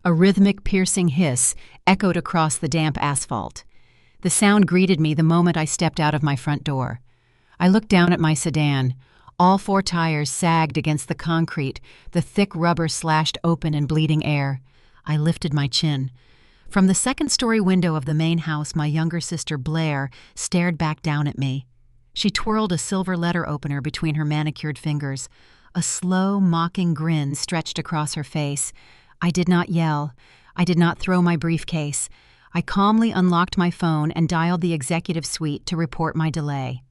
A rhythmic, piercing hiss echoed across the damp asphalt. The sound greeted me the moment I stepped out of my front door. I looked down at my sedan. All four tires sagged against the concrete, the thick rubber slashed open in bleeding air. I lifted my chin. From the second-story window of the main house, my younger sister Blair stared back down at me. She twirled a silver letter opener between her manicured fingers. A slow, mocking grin stretched across her face. I did not yell. I did not throw my briefcase. I calmly unlocked my phone and dialed the executive suite to report my delay.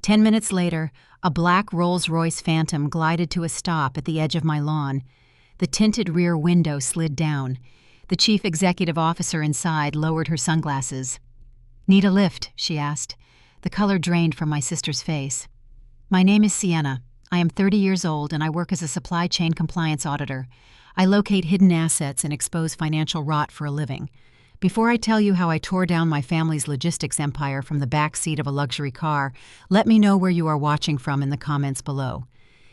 10 minutes later, a black Rolls-Royce Phantom glided to a stop at the edge of my lawn. The tinted rear window slid down. The chief executive officer inside lowered her sunglasses. "Need a lift?" she asked. The color drained from my sister's face. "My name is Sienna. I am 30 years old and I work as a supply chain compliance auditor. I locate hidden assets and expose financial rot for a living. Before I tell you how I tore down my family's logistics empire from the back seat of a luxury car, let me know where you are watching from in the comments below.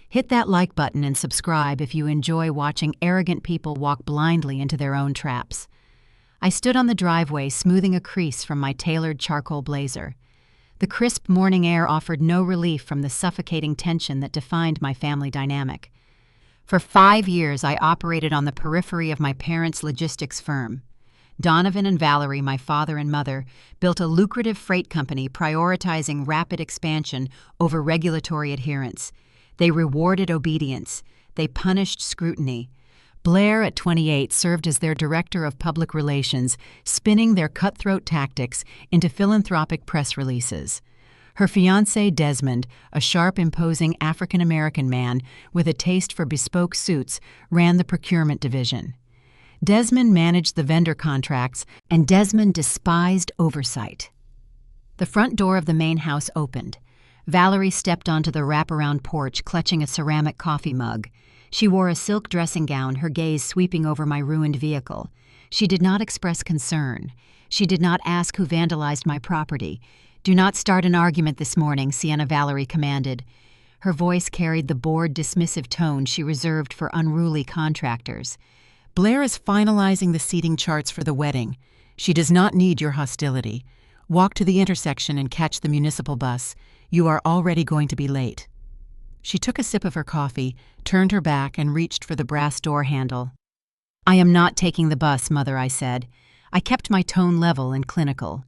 Hit that like button and subscribe if you enjoy watching arrogant people walk blindly into their own traps." I stood on the driveway, smoothing a crease from my tailored charcoal blazer. The crisp morning air offered no relief from the suffocating tension that defined my family dynamic. For 5 years, I operated on the periphery of my parents' logistics firm. Donovan and Valerie, my father and mother, built a lucrative freight company prioritizing rapid expansion over regulatory adherence. They rewarded obedience. They punished scrutiny. Blair, at 28, served as their director of public relations, spinning their cutthroat tactics into philanthropic press releases. Her fiancé, Desmond, a sharp, imposing African-American man with a taste for bespoke suits, ran the procurement division. Desmond managed the vendor contracts, and Desmond despised oversight. The front door of the main house opened. Valerie stepped onto the wraparound porch, clutching a ceramic coffee mug. She wore a silk dressing gown, her gaze sweeping over my ruined vehicle. She did not express concern. She did not ask who vandalized my property. "Do not start an argument this morning," Sienna Valerie commanded. Her voice carried the bored, dismissive tone she reserved for unruly contractors. "Blair is finalizing the seating charts for the wedding. She does not need your hostility. Walk to the intersection and catch the municipal bus. You are already going to be late." She took a sip of her coffee, turned her back, and reached for the brass door handle. "I am not taking the bus, Mother," I said. I kept my tone level and clinical.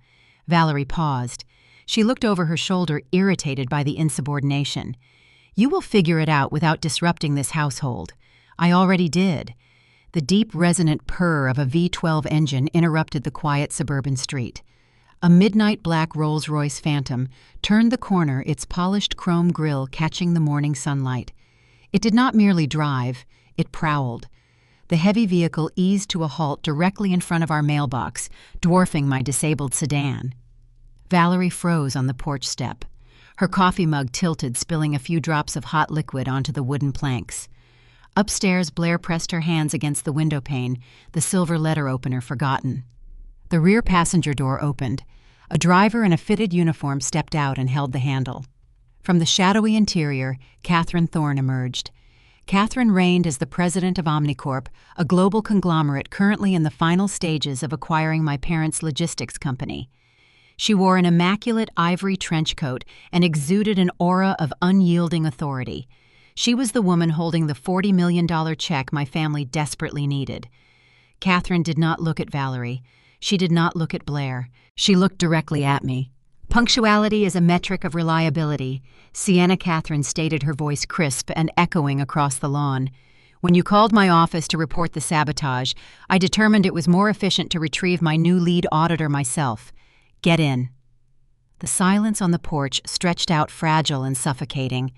Valerie paused. She looked over her shoulder, irritated by the insubordination. "You will figure it out without disrupting this household." I already did. The deep, resonant purr of a V12 engine interrupted the quiet suburban street. A midnight black Rolls-Royce Phantom turned the corner, its polished chrome grille catching the morning sunlight. It did not merely drive, it prowled. The heavy vehicle eased to a halt directly in front of our mailbox, dwarfing my disabled sedan. Valerie froze on the porch step. Her coffee mug tilted, spilling a few drops of hot liquid onto the wooden planks. Upstairs, Blair pressed her hands against the window pane, the silver letter opener forgotten. The rear passenger door opened. A driver in a fitted uniform stepped out and held the handle. From the shadowy interior, Catherine Thorne emerged. Catherine reigned as the president of Omnicorp, a global conglomerate currently in the final stages of acquiring my parents' logistics company. She wore an immaculate ivory trench coat and exuded an aura of unyielding authority. She was the woman holding the $40 million check my family desperately needed. Catherine did not look at Valerie. She did not look at Blair. She looked directly at me. "Punctuality is a metric of reliability," Sienna Catherine stated, her voice crisp and echoing across the lawn. "When you called my office to report the sabotage, I determined it was more efficient to retrieve my new lead auditor myself. Get in." The silence on the porch stretched out, fragile and suffocating.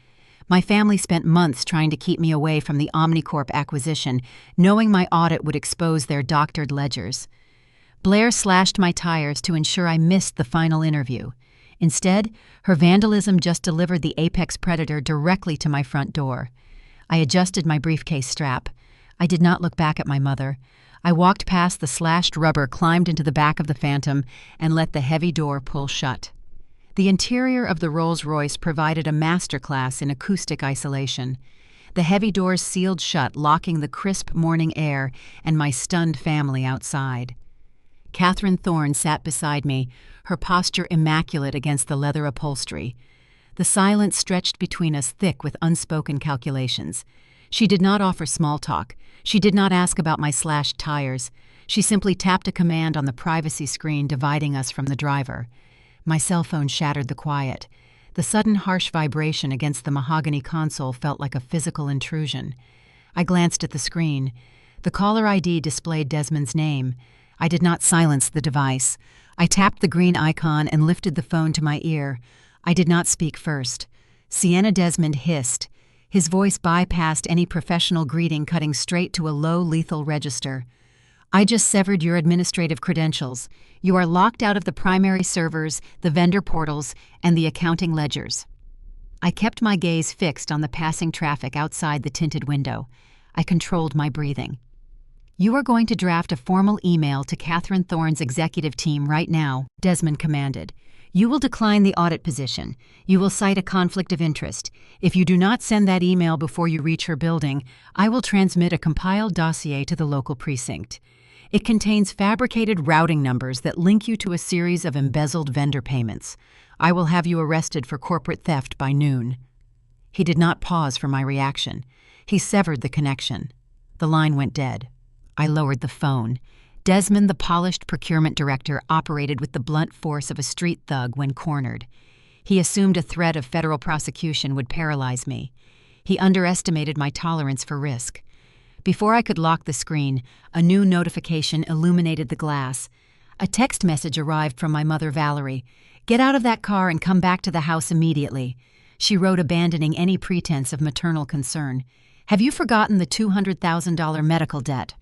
My family spent months trying to keep me away from the Omnicorp acquisition, knowing my audit would expose their doctored ledgers. Blair slashed my tires to ensure I missed the final interview. Instead, her vandalism just delivered the apex predator directly to my front door. I adjusted my briefcase strap. I did not look back at my mother. I walked past the slashed rubber, climbed into the back of the Phantom, and let the heavy door pull shut. The interior of the Rolls-Royce provided a masterclass in acoustic isolation. The heavy doors sealed shut, locking the crisp morning air and my stunned family outside. Catherine Thorne sat beside me, her posture immaculate against the leather upholstery. The silence stretched between us thick with unspoken calculations. She did not offer small talk. She did not ask about my slashed tires. She simply tapped a command on the privacy screen dividing us from the driver. My cell phone shattered the quiet. The sudden harsh vibration against the mahogany console felt like a physical intrusion. I glanced at the screen. The caller ID displayed Desmond's name. I did not silence the device. I tapped the green icon and lifted the phone to my ear. I did not speak first. Sienna Desmond hissed. His voice bypassed any professional greeting, cutting straight to a low, lethal register. I just severed your administrative credentials. You are locked out of the primary servers, the vendor portals, and the accounting ledgers. I kept my gaze fixed on the passing traffic outside the tinted window. I controlled my breathing. You are going to draft a formal email to Catherine Thorne's executive team right now, Desmond commanded. You will decline the audit position. You will cite a conflict of interest. If you do not send that email before you reach her building, I will transmit a compiled dossier to the local precinct. It contains fabricated routing numbers that link you to a series of embezzled vendor payments. I will have you arrested for corporate theft by noon. He did not pause for my reaction. He severed the connection. The line went dead. I lowered the phone. Desmond, the polished procurement director, operated with the blunt force of a street thug when cornered. He assumed a threat of federal prosecution would paralyze me. He underestimated my tolerance for risk. Before I could lock the screen, a new notification illuminated the glass. A text message arrived from my mother, Valerie. Get out of that car and come back to the house immediately. She wrote, abandoning any pretense of maternal concern. Have you forgotten the $200,000 medical debt?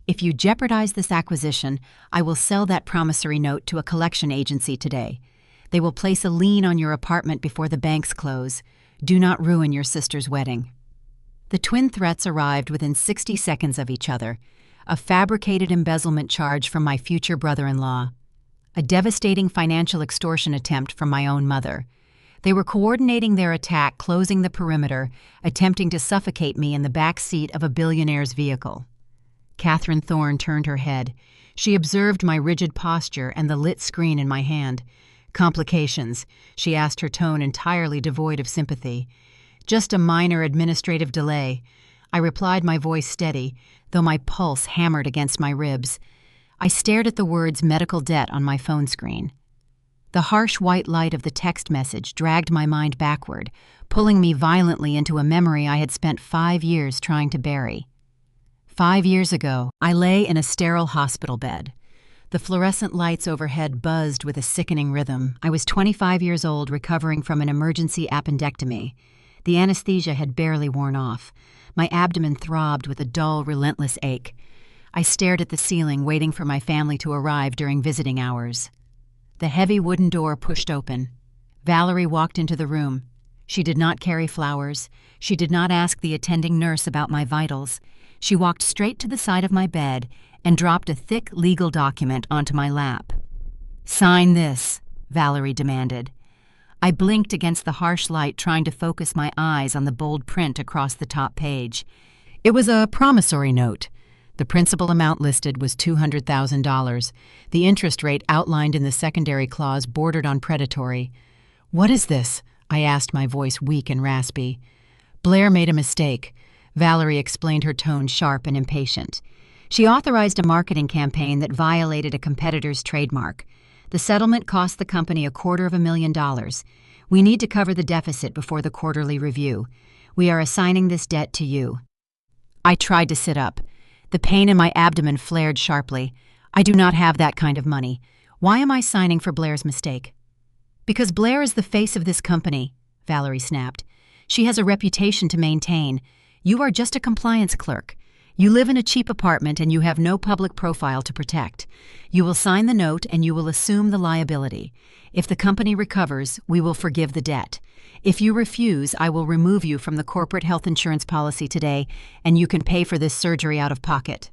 If you jeopardize this acquisition, I will sell that promissory note to a collection agency today. They will place a lien on your apartment before the banks close. Do not ruin your sister's wedding. The twin threats arrived within 60 seconds of each other. A fabricated embezzlement charge from my future brother-in-law. A devastating financial extortion attempt from my own mother. They were coordinating their attack, closing the perimeter, attempting to suffocate me in the back seat of a billionaire's vehicle. Catherine Thorne turned her head. She observed my rigid posture and the lit screen in my hand. Complications, she asked, her tone entirely devoid of sympathy. Just a minor administrative delay. I replied, my voice steady, though my pulse hammered against my ribs. I stared at the words medical debt on my phone screen. The harsh white light of the text message dragged my mind backward, pulling me violently into a memory I had spent 5 years trying to bury. 5 years ago, I lay in a sterile hospital bed. The fluorescent lights overhead buzzed with a sickening rhythm. I was 25 years old, recovering from an emergency appendectomy. The anesthesia had barely worn off. My abdomen throbbed with a dull, relentless ache. I stared at the ceiling, waiting for my family to arrive during visiting hours. The heavy wooden door pushed open. Valerie walked into the room. She did not carry flowers. She did not ask the attending nurse about my vitals. She walked straight to the side of my bed and dropped a thick legal document onto my lap. "Sign this," Valerie demanded. I blinked against the harsh light, trying to focus my eyes on the bold print across the top page. It was a promissory note. The principal amount listed was $200,000. The interest rate outlined in the secondary clause bordered on predatory. "What is this?" I asked, my voice weak and raspy. "Blair made a mistake." Valerie explained, her tone sharp and impatient. "She authorized a marketing campaign that violated a competitor's trademark. The settlement cost the company $250,000. We need to cover the deficit before the quarterly review. We are assigning this debt to you." I tried to sit up. The pain in my abdomen flared sharply. "I do not have that kind of money. Why am I signing for Blair's mistake?" "Because Blair is the face of this company," Valerie snapped. "She has a reputation to maintain. You are just a compliance clerk. You live in a cheap apartment and you have no public profile to protect. You will sign the note and you will assume the liability. If the company recovers, we will forgive the debt. If you refuse, I will remove you from the corporate health insurance policy today, and you can pay for this surgery out of pocket."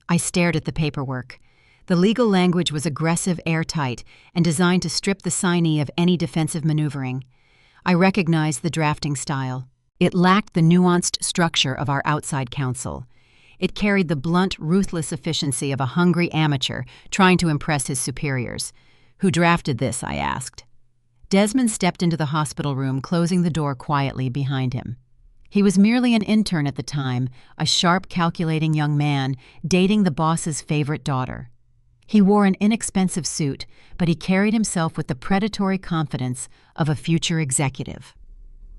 I stared at the paperwork. The legal language was aggressive, airtight, and designed to strip the signee of any defensive maneuvering. I recognized the drafting style. It lacked the nuanced structure of our outside counsel. It carried the blunt, ruthless efficiency of a hungry amateur trying to impress his superiors. "Who drafted this?" I asked. Desmond stepped into the hospital room, closing the door quietly behind him. He was merely an intern at the time, a sharp, calculating young man dating the boss's favorite daughter. He wore an inexpensive suit, but he carried himself with the predatory confidence of a future executive.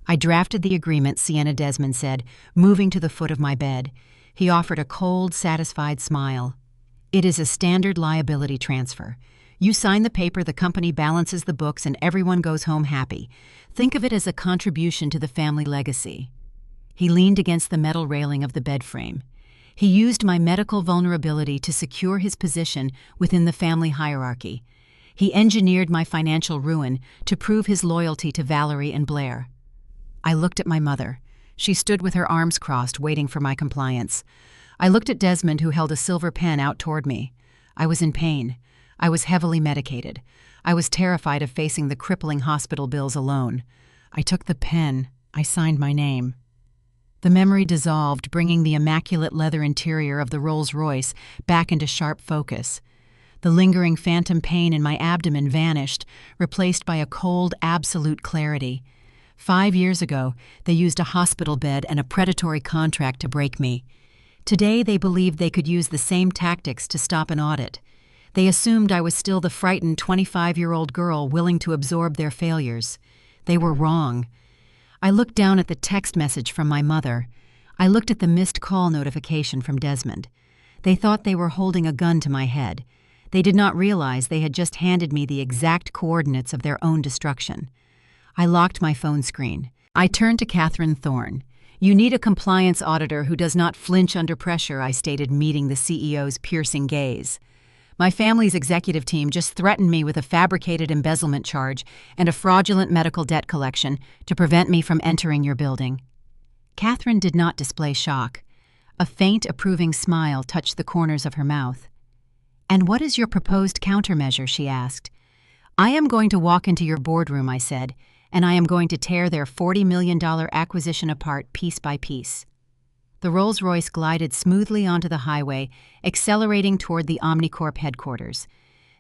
"I drafted the agreement," Sienna, Desmond said, moving to the foot of my bed. He offered a cold, satisfied smile. "It is a standard liability transfer. You sign the paper, the company balances the books, and everyone goes home happy. Think of it as a contribution to the family legacy." He leaned against the metal railing of the bed frame. He used my medical vulnerability to secure his position within the family hierarchy. He engineered my financial ruin to prove his loyalty to Valerie and Blair. I looked at my mother. She stood with her arms crossed, waiting for my compliance. I looked at Desmond, who held a silver pen out toward me. I was in pain. I was heavily medicated. I was terrified of facing the crippling hospital bills alone. I took the pen. I signed my name. The memory dissolved, bringing the immaculate leather interior of the Rolls-Royce back into sharp focus. The lingering phantom pain in my abdomen vanished, replaced by a cold, absolute clarity. 5 years ago, they used a hospital bed and a predatory contract to break me. Today, they believed they could use the same tactics to stop an audit. They assumed I was still the frightened 25-year-old girl willing to absorb their failures. They were wrong. I looked down at the text message from my mother. I looked at the missed call notification from Desmond. They thought they were holding a gun to my head. They did not realize they had just handed me the exact coordinates of their own destruction. I locked my phone screen. I turned to Catherine Thorne. "You need a compliance auditor who does not flinch under pressure," I stated, meeting the CEO's piercing gaze. "My family's executive team just threatened me with a fabricated embezzlement charge and a fraudulent medical debt collection to prevent me from entering your building." Catherine did not display shock. A faint, approving smile touched the corners of her mouth. "And what is your proposed countermeasure?" she asked. "I am going to walk into your boardroom," I said, "and I am going to tear their $40 million acquisition apart piece by piece." The Rolls-Royce glided smoothly onto the highway, accelerating toward the Omnicorp headquarters.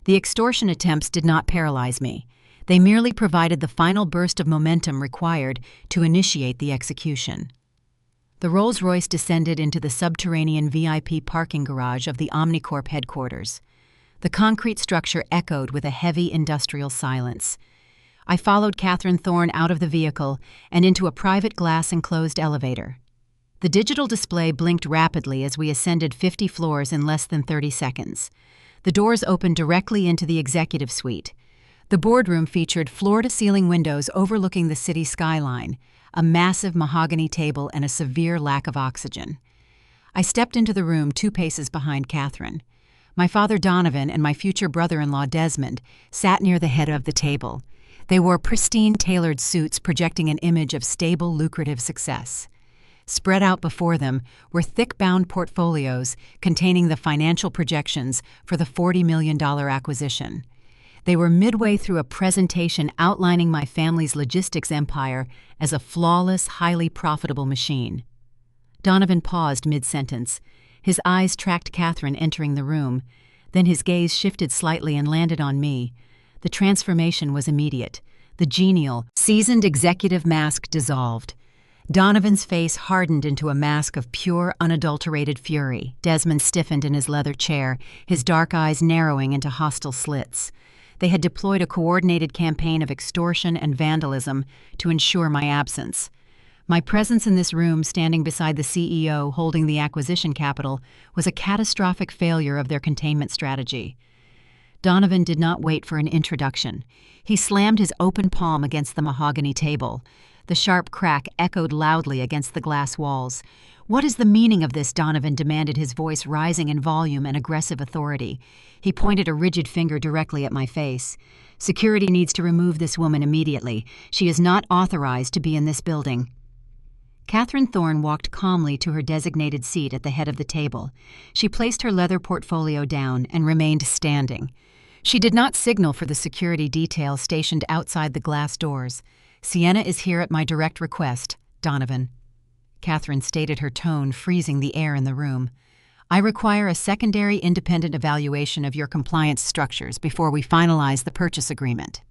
The extortion attempts did not paralyze me. They merely provided the final burst of momentum required to initiate the execution. The Rolls-Royce descended into the subterranean VIP parking garage of the Omnicorp headquarters. The concrete structure echoed with a heavy industrial silence. I followed Catherine Thorne out of the vehicle and into a private glass-enclosed elevator. The digital display blinked rapidly as we ascended 50 floors in less than 30 seconds. The doors opened directly into the executive suite. The boardroom featured floor-to-ceiling windows overlooking the city skyline, a massive mahogany table, and a severe lack of oxygen. I stepped into the room 2 paces behind Catherine. My father Donovan and my future brother-in-law Desmond sat near the head of the table. They wore pristine, tailored suits projecting an image of stable, lucrative success. Spread out before them were thick-bound portfolios containing the financial projections for the $40 million acquisition. They were midway through a presentation outlining my family's logistics empire as a flawless, highly profitable machine. Donovan paused mid-sentence. His eyes tracked Catherine entering the room. Then his gaze shifted slightly and landed on me. The transformation was immediate. The genial, seasoned executive mask dissolved. Donovan's face hardened into a mask of pure, unadulterated fury. Desmond stiffened in his leather chair, his dark eyes narrowing into hostile slits. They had deployed a coordinated campaign of extortion and vandalism to ensure my absence. My presence in this room, standing beside the CEO holding the acquisition capital, was a catastrophic failure of their containment strategy. Donovan did not wait for an introduction. He slammed his open palm against the mahogany table. The sharp crack echoed loudly against the glass walls. "What is the meaning of this?" Donovan demanded, his voice rising in volume and aggressive authority. He pointed a rigid finger directly at my face. "Security needs to remove this woman immediately. She is not authorized to be in this building." Catherine Thorne walked calmly to her designated seat at the head of the table. She placed her leather portfolio down and remained standing. She did not signal for the security detail stationed outside the glass doors. "Sienna is here at my direct request," Donovan. Catherine stated, her tone freezing the air in the room. I require a secondary independent evaluation of your compliance structures before we finalize the purchase agreement.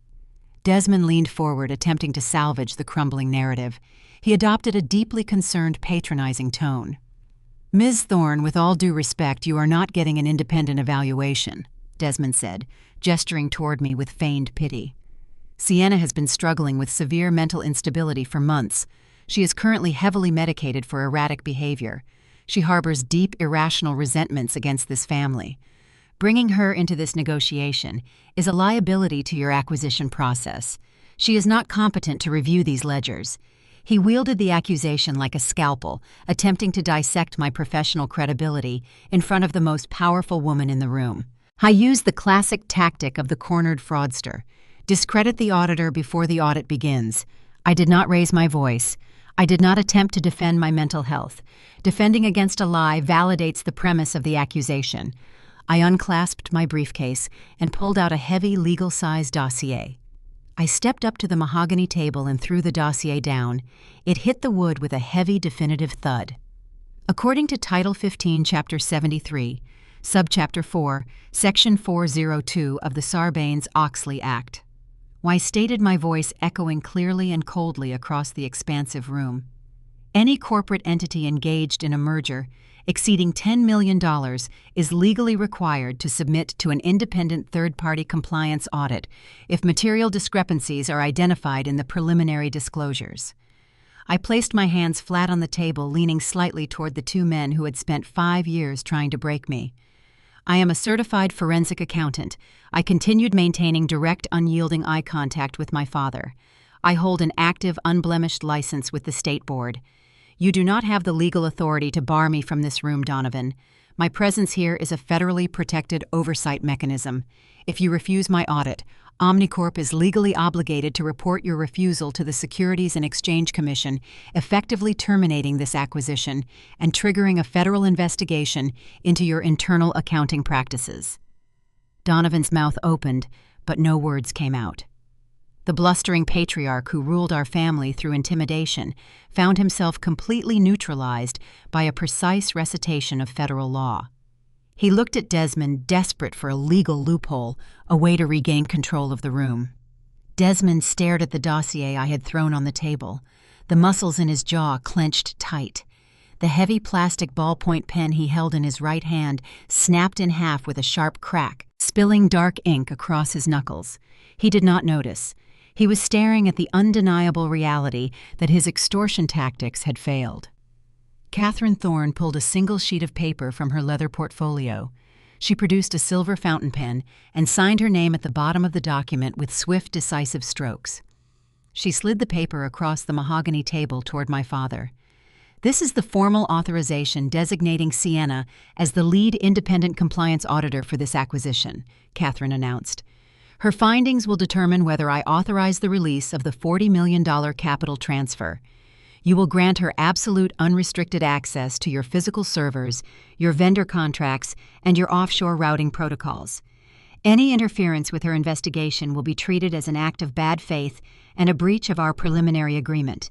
Desmond leaned forward, attempting to salvage the crumbling narrative. He adopted a deeply concerned, patronizing tone. Ms. Thorne, with all due respect, you are not getting an independent evaluation, Desmond said, gesturing toward me with feigned pity. Sienna has been struggling with severe mental instability for months. She is currently heavily medicated for erratic behavior. She harbors deep, irrational resentments against this family. Bringing her into this negotiation is a liability to your acquisition process. She is not competent to review these ledgers. He wielded the accusation like a scalpel, attempting to dissect my professional credibility in front of the most powerful woman in the room. I used the classic tactic of the cornered fraudster. Discredit the auditor before the audit begins. I did not raise my voice. I did not attempt to defend my mental health. Defending against a lie validates the premise of the accusation. I unclasped my briefcase and pulled out a heavy legal-sized dossier. I stepped up to the mahogany table and threw the dossier down. It hit the wood with a heavy, definitive thud. According to Title 15, Chapter 73, Subchapter 4, Section 402 of the Sarbanes-Oxley Act, I stated, my voice echoing clearly and coldly across the expansive room. Any corporate entity engaged in a merger exceeding $10 million is legally required to submit to an independent third-party compliance audit if material discrepancies are identified in the preliminary disclosures. I placed my hands flat on the table, leaning slightly toward the two men who had spent 5 years trying to break me. I am a certified forensic accountant. I continued maintaining direct, unyielding eye contact with my father. I hold an active, unblemished license with the State Board. You do not have the legal authority to bar me from this room, Donovan. My presence here is a federally protected oversight mechanism. If you refuse my audit, Omnicorp is legally obligated to report your refusal to the Securities and Exchange Commission, effectively terminating this acquisition and triggering a federal investigation into your internal accounting practices. Donovan's mouth opened, but no words came out. The blustering patriarch who ruled our family through intimidation found himself completely neutralized by a precise recitation of federal law. He looked at Desmond, desperate for a legal loophole, a way to regain control of the room. Desmond stared at the dossier I had thrown on the table. The muscles in his jaw clenched tight. The heavy plastic ballpoint pen he held in his right hand snapped in half with a sharp crack, spilling dark ink across his knuckles. He did not notice. He was staring at the undeniable reality that his extortion tactics had failed. Catherine Thorne pulled a single sheet of paper from her leather portfolio. She produced a silver fountain pen and signed her name at the bottom of the document with swift, decisive strokes. She slid the paper across the mahogany table toward my father. This is the formal authorization designating Sienna as the lead independent compliance auditor for this acquisition, Catherine announced. Her findings will determine whether I authorize the release of the $40 million capital transfer. You will grant her absolute unrestricted access to your physical servers, your vendor contracts, and your offshore routing protocols. Any interference with her investigation will be treated as an act of bad faith and a breach of our preliminary agreement.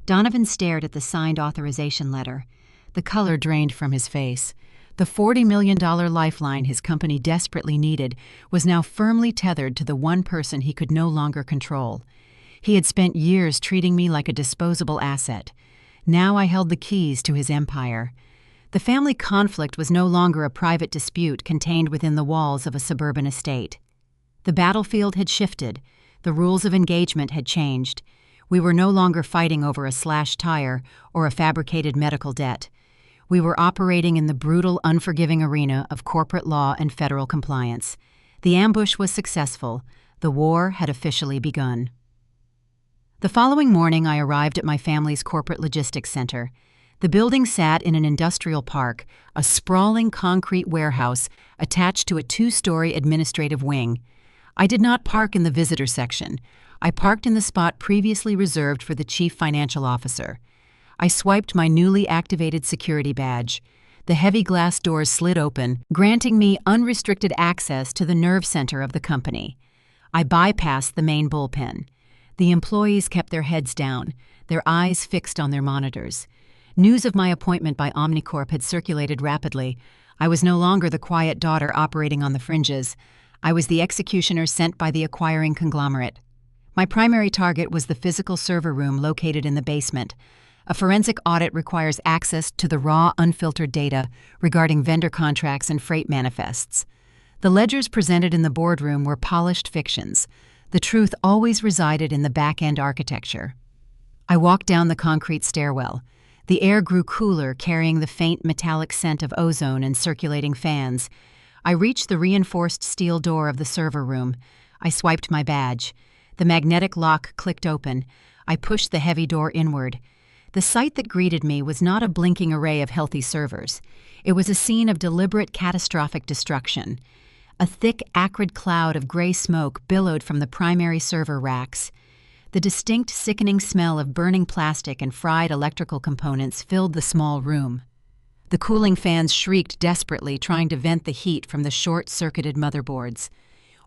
Donovan stared at the signed authorization letter. The color drained from his face. The $40 million lifeline his company desperately needed was now firmly tethered to the one person he could no longer control. He had spent years treating me like a disposable asset. Now I held the keys to his empire. The family conflict was no longer a private dispute contained within the walls of a suburban estate. The battlefield had shifted. The rules of engagement had changed. We were no longer fighting over a slashed tire or a fabricated medical debt. We were operating in the brutal, unforgiving arena of corporate law and federal compliance. The ambush was successful. The war had officially begun. The following morning, I arrived at my family's corporate logistics center. The building sat in an industrial park, a sprawling concrete warehouse attached to a 2-story administrative wing. I did not park in the visitor section. I parked in the spot previously reserved for the chief financial officer. I swiped my newly activated security badge. The heavy glass doors slid open, granting me unrestricted access to the nerve center of the company. I bypassed the main bullpen. The employees kept their heads down, their eyes fixed on their monitors. News of my appointment by Omnicorp had circulated rapidly. I was no longer the quiet daughter operating on the fringes. I was the executioner sent by the acquiring conglomerate. My primary target was the physical server room located in the basement. A forensic audit requires access to the raw, unfiltered data regarding vendor contracts and freight manifests. The ledgers presented in the boardroom were polished fictions. The truth always resided in the back-end architecture. I walked down the concrete stairwell. The air grew cooler, carrying the faint metallic scent of ozone and circulating fans. I reached the reinforced steel door of the server room. I swiped my badge. The magnetic lock clicked open. I pushed the heavy door inward. The sight that greeted me was not a blinking array of healthy servers. It was a scene of deliberate, catastrophic destruction. A thick, acrid cloud of gray smoke billowed from the primary server racks. The distinct, sickening smell of burning plastic and fried electrical components filled the small room. The cooling fans shrieked desperately, trying to vent the heat from the short-circuited motherboards.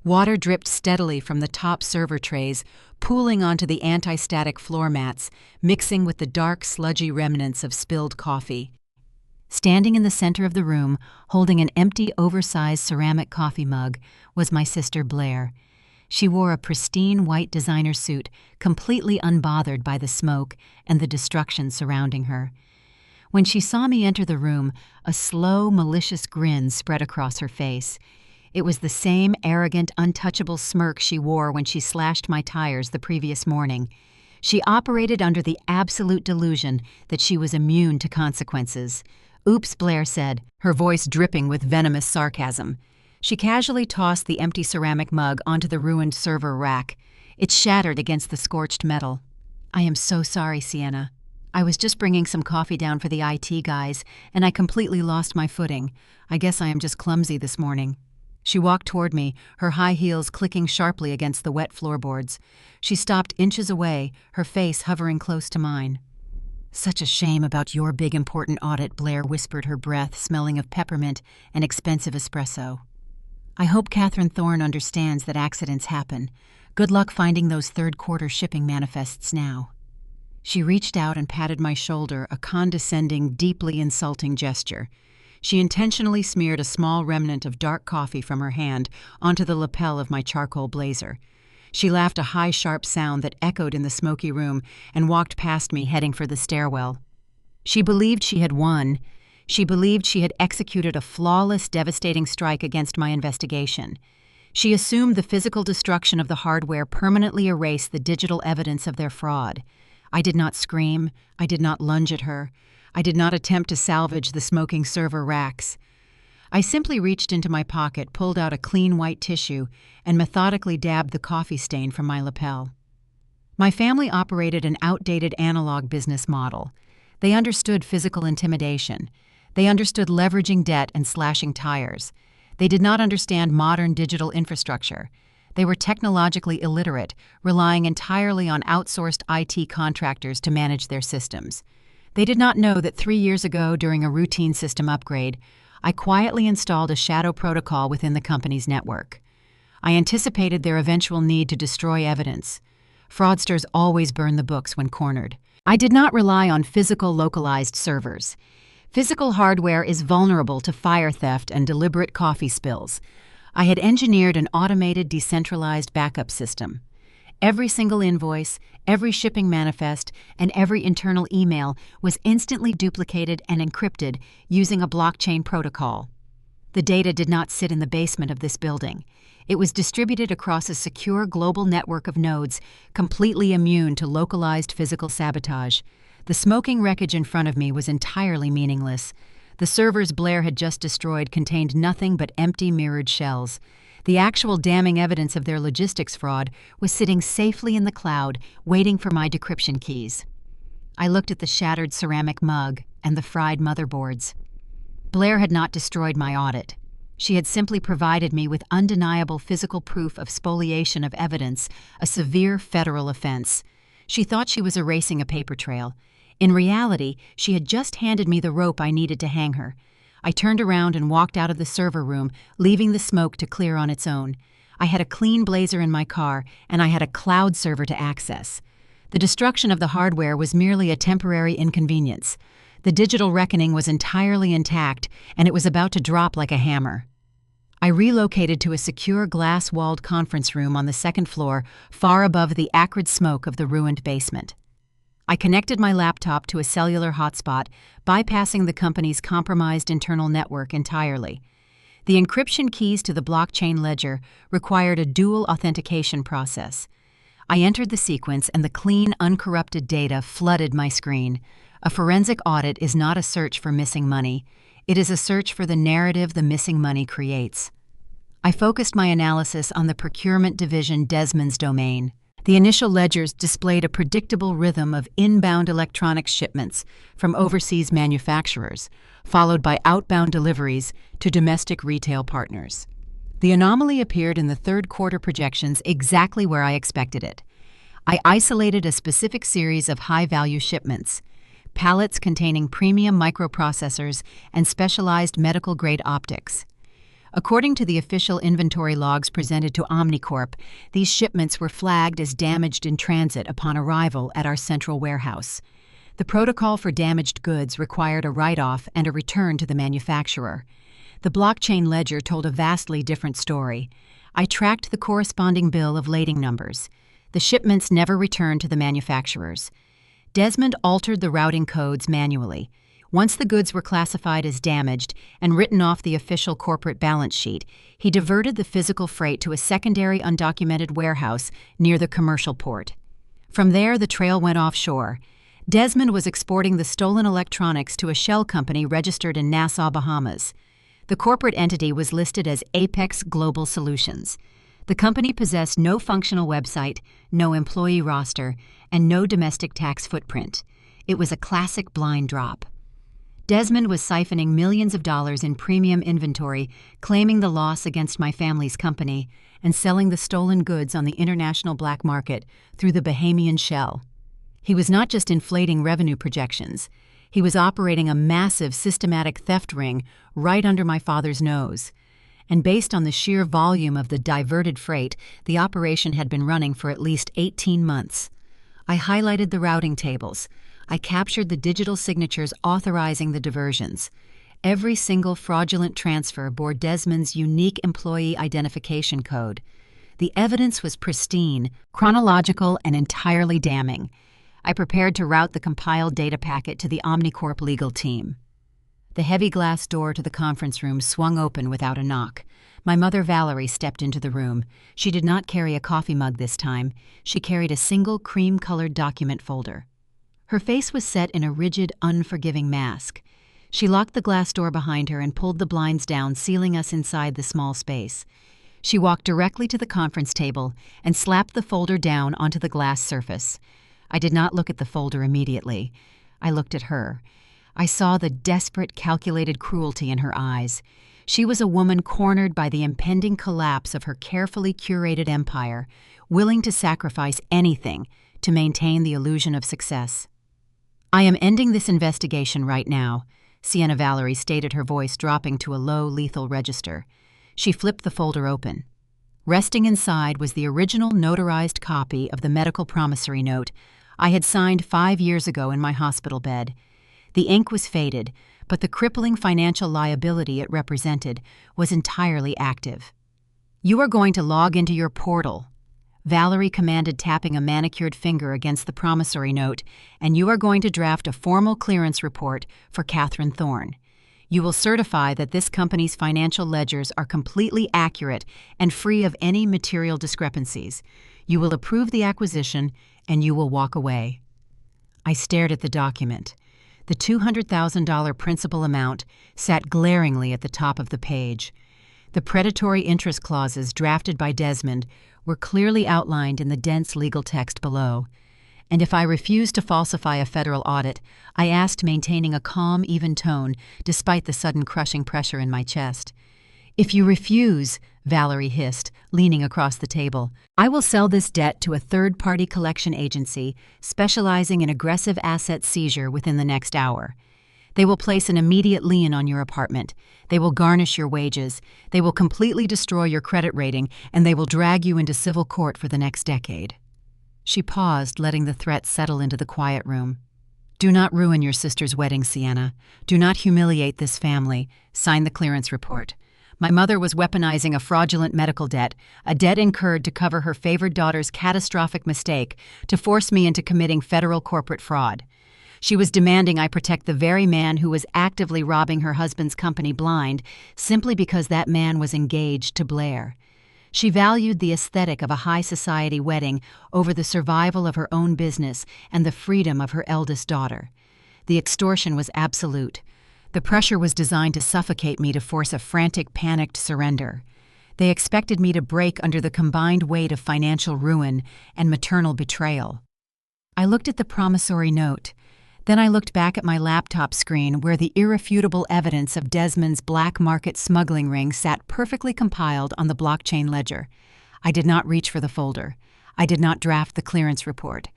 Water dripped steadily from the top server trays, pooling onto the anti-static floor mats, mixing with the dark, sludgy remnants of spilled coffee. Standing in the center of the room, holding an empty, oversized ceramic coffee mug, was my sister Blair. She wore a pristine white designer suit, completely unbothered by the smoke and the destruction surrounding her. When she saw me enter the room, a slow, malicious grin spread across her face. It was the same arrogant, untouchable smirk she wore when she slashed my tires the previous morning. She operated under the absolute delusion that she was immune to consequences. "Oops," Blair said, her voice dripping with venomous sarcasm. She casually tossed the empty ceramic mug onto the ruined server rack. It shattered against the scorched metal. "I am so sorry, Sienna. I was just bringing some coffee down for the IT guys, and I completely lost my footing. I guess I am just clumsy this morning." She walked toward me, her high heels clicking sharply against the wet floorboards. She stopped inches away, her face hovering close to mine. "Such a shame about your big important audit," Blair whispered, her breath smelling of peppermint and expensive espresso. "I hope Catherine Thorne understands that accidents happen. Good luck finding those third-quarter shipping manifests now." She reached out and patted my shoulder, a condescending, deeply insulting gesture. She intentionally smeared a small remnant of dark coffee from her hand onto the lapel of my charcoal blazer. She laughed a high, sharp sound that echoed in the smoky room and walked past me, heading for the stairwell. She believed she had won. She believed she had executed a flawless, devastating strike against my investigation. She assumed the physical destruction of the hardware permanently erased the digital evidence of their fraud. I did not scream. I did not lunge at her. I did not attempt to salvage the smoking server racks. I simply reached into my pocket, pulled out a clean white tissue, and methodically dabbed the coffee stain from my lapel. My family operated an outdated analog business model. They understood physical intimidation. They understood leveraging debt and slashing tires. They did not understand modern digital infrastructure. They were technologically illiterate, relying entirely on outsourced IT contractors to manage their systems. They did not know that 3 years ago, during a routine system upgrade, I quietly installed a shadow protocol within the company's network. I anticipated their eventual need to destroy evidence. Fraudsters always burn the books when cornered. I did not rely on physical, localized servers. Physical hardware is vulnerable to fire theft and deliberate coffee spills. I had engineered an automated, decentralized backup system. Every single invoice, every shipping manifest, and every internal email was instantly duplicated and encrypted using a blockchain protocol. The data did not sit in the basement of this building. It was distributed across a secure global network of nodes, completely immune to localized physical sabotage. The smoking wreckage in front of me was entirely meaningless. The servers Blair had just destroyed contained nothing but empty mirrored shells. The actual damning evidence of their logistics fraud was sitting safely in the cloud, waiting for my decryption keys. I looked at the shattered ceramic mug and the fried motherboards. Blair had not destroyed my audit. She had simply provided me with undeniable physical proof of spoliation of evidence, a severe federal offense. She thought she was erasing a paper trail. In reality, she had just handed me the rope I needed to hang her. I turned around and walked out of the server room, leaving the smoke to clear on its own. I had a clean blazer in my car, and I had a cloud server to access. The destruction of the hardware was merely a temporary inconvenience. The digital reckoning was entirely intact, and it was about to drop like a hammer. I relocated to a secure glass-walled conference room on the second floor, far above the acrid smoke of the ruined basement. I connected my laptop to a cellular hotspot, bypassing the company's compromised internal network entirely. The encryption keys to the blockchain ledger required a dual authentication process. I entered the sequence, and the clean, uncorrupted data flooded my screen. A forensic audit is not a search for missing money. It is a search for the narrative the missing money creates. I focused my analysis on the procurement division Desmond's domain. The initial ledgers displayed a predictable rhythm of inbound electronics shipments from overseas manufacturers, followed by outbound deliveries to domestic retail partners. The anomaly appeared in the third quarter projections exactly where I expected it. I isolated a specific series of high-value shipments, pallets containing premium microprocessors and specialized medical-grade optics. According to the official inventory logs presented to Omnicorp, these shipments were flagged as damaged in transit upon arrival at our central warehouse. The protocol for damaged goods required a write-off and a return to the manufacturer. The blockchain ledger told a vastly different story. I tracked the corresponding bill of lading numbers. The shipments never returned to the manufacturers. Desmond altered the routing codes manually. Once the goods were classified as damaged and written off the official corporate balance sheet, he diverted the physical freight to a secondary undocumented warehouse near the commercial port. From there, the trail went offshore. Desmond was exporting the stolen electronics to a shell company registered in Nassau, Bahamas. The corporate entity was listed as Apex Global Solutions. The company possessed no functional website, no employee roster, and no domestic tax footprint. It was a classic blind drop. Desmond was siphoning millions of dollars in premium inventory, claiming the loss against my family's company, and selling the stolen goods on the international black market through the Bahamian shell. He was not just inflating revenue projections. He was operating a massive systematic theft ring right under my father's nose. And based on the sheer volume of the diverted freight, the operation had been running for at least 18 months. I highlighted the routing tables. I captured the digital signatures authorizing the diversions. Every single fraudulent transfer bore Desmond's unique employee identification code. The evidence was pristine, chronological, and entirely damning. I prepared to route the compiled data packet to the Omnicorp legal team. The heavy glass door to the conference room swung open without a knock. My mother Valerie stepped into the room. She did not carry a coffee mug this time. She carried a single cream-colored document folder. Her face was set in a rigid, unforgiving mask. She locked the glass door behind her and pulled the blinds down, sealing us inside the small space. She walked directly to the conference table and slapped the folder down onto the glass surface. I did not look at the folder immediately. I looked at her. I saw the desperate, calculated cruelty in her eyes. She was a woman cornered by the impending collapse of her carefully curated empire, willing to sacrifice anything to maintain the illusion of success. "I am ending this investigation right now," Sienna Valerie stated, her voice dropping to a low, lethal register. She flipped the folder open. Resting inside was the original notarized copy of the medical promissory note I had signed 5 years ago in my hospital bed. The ink was faded, but the crippling financial liability it represented was entirely active. "You are going to log into your portal," Valerie commanded, tapping a manicured finger against the promissory note, "and you are going to draft a formal clearance report for Catherine Thorne. You will certify that this company's financial ledgers are completely accurate and free of any material discrepancies. You will approve the acquisition, and you will walk away." I stared at the document. The $200,000 principal amount sat glaringly at the top of the page. The predatory interest clauses drafted by Desmond were clearly outlined in the dense legal text below. And if I refused to falsify a federal audit, I asked, maintaining a calm, even tone despite the sudden crushing pressure in my chest. "If you refuse," Valerie hissed, leaning across the table, "I will sell this debt to a third-party collection agency specializing in aggressive asset seizure within the next hour." They will place an immediate lien on your apartment. They will garnish your wages. They will completely destroy your credit rating, and they will drag you into civil court for the next decade." She paused, letting the threat settle into the quiet room. "Do not ruin your sister's wedding, Sienna. Do not humiliate this family. Sign the clearance report. My mother was weaponizing a fraudulent medical debt, a debt incurred to cover her favored daughter's catastrophic mistake, to force me into committing federal corporate fraud. She was demanding I protect the very man who was actively robbing her husband's company blind, simply because that man was engaged to Blair. She valued the aesthetic of a high society wedding over the survival of her own business and the freedom of her eldest daughter. The extortion was absolute. The pressure was designed to suffocate me, to force a frantic, panicked surrender. They expected me to break under the combined weight of financial ruin and maternal betrayal. I looked at the promissory note. Then I looked back at my laptop screen, where the irrefutable evidence of Desmond's black market smuggling ring sat perfectly compiled on the blockchain ledger. I did not reach for the folder. I did not draft the clearance report.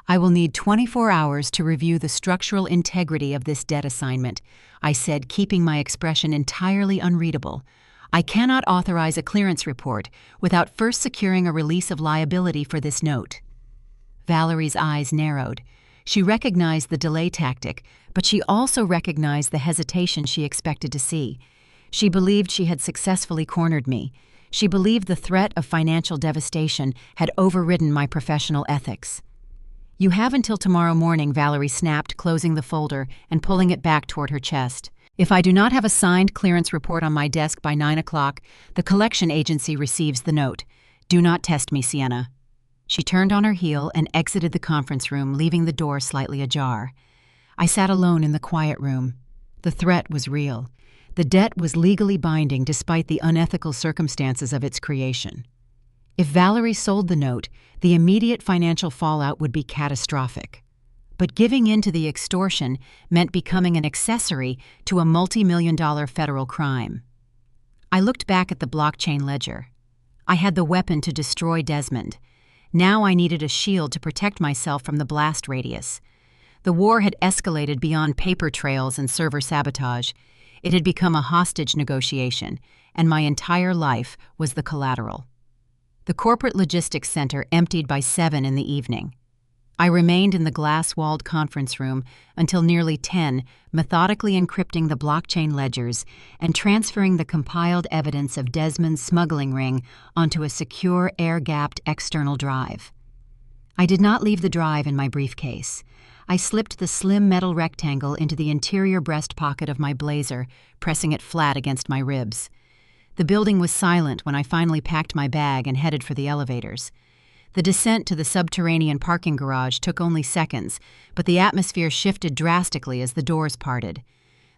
"I will need 24 hours to review the structural integrity of this debt assignment," I said, keeping my expression entirely unreadable. "I cannot authorize a clearance report without first securing a release of liability for this note." Valerie's eyes narrowed. She recognized the delay tactic, but she also recognized the hesitation she expected to see. She believed she had successfully cornered me. She believed the threat of financial devastation had overridden my professional ethics. "You have until tomorrow morning," Valerie snapped, closing the folder and pulling it back toward her chest. "If I do not have a signed clearance report on my desk by 9 o'clock, the collection agency receives the note. Do not test me, Sienna." She turned on her heel and exited the conference room, leaving the door slightly ajar. I sat alone in the quiet room. The threat was real. The debt was legally binding despite the unethical circumstances of its creation. If Valerie sold the note, the immediate financial fallout would be catastrophic. But giving in to the extortion meant becoming an accessory to a multi-million-dollar federal crime. I looked back at the blockchain ledger. I had the weapon to destroy Desmond. Now I needed a shield to protect myself from the blast radius. The war had escalated beyond paper trails and server sabotage. It had become a hostage negotiation, and my entire life was the collateral. The corporate logistics center emptied by 7 in the evening. I remained in the glass-walled conference room until nearly 10, methodically encrypting the blockchain ledgers and transferring the compiled evidence of Desmond's smuggling ring onto a secure, air-gapped external drive. I did not leave the drive in my briefcase. I slipped the slim metal rectangle into the interior breast pocket of my blazer, pressing it flat against my ribs. The building was silent when I finally packed my bag and headed for the elevators. The descent to the subterranean parking garage took only seconds, but the atmosphere shifted drastically as the doors parted.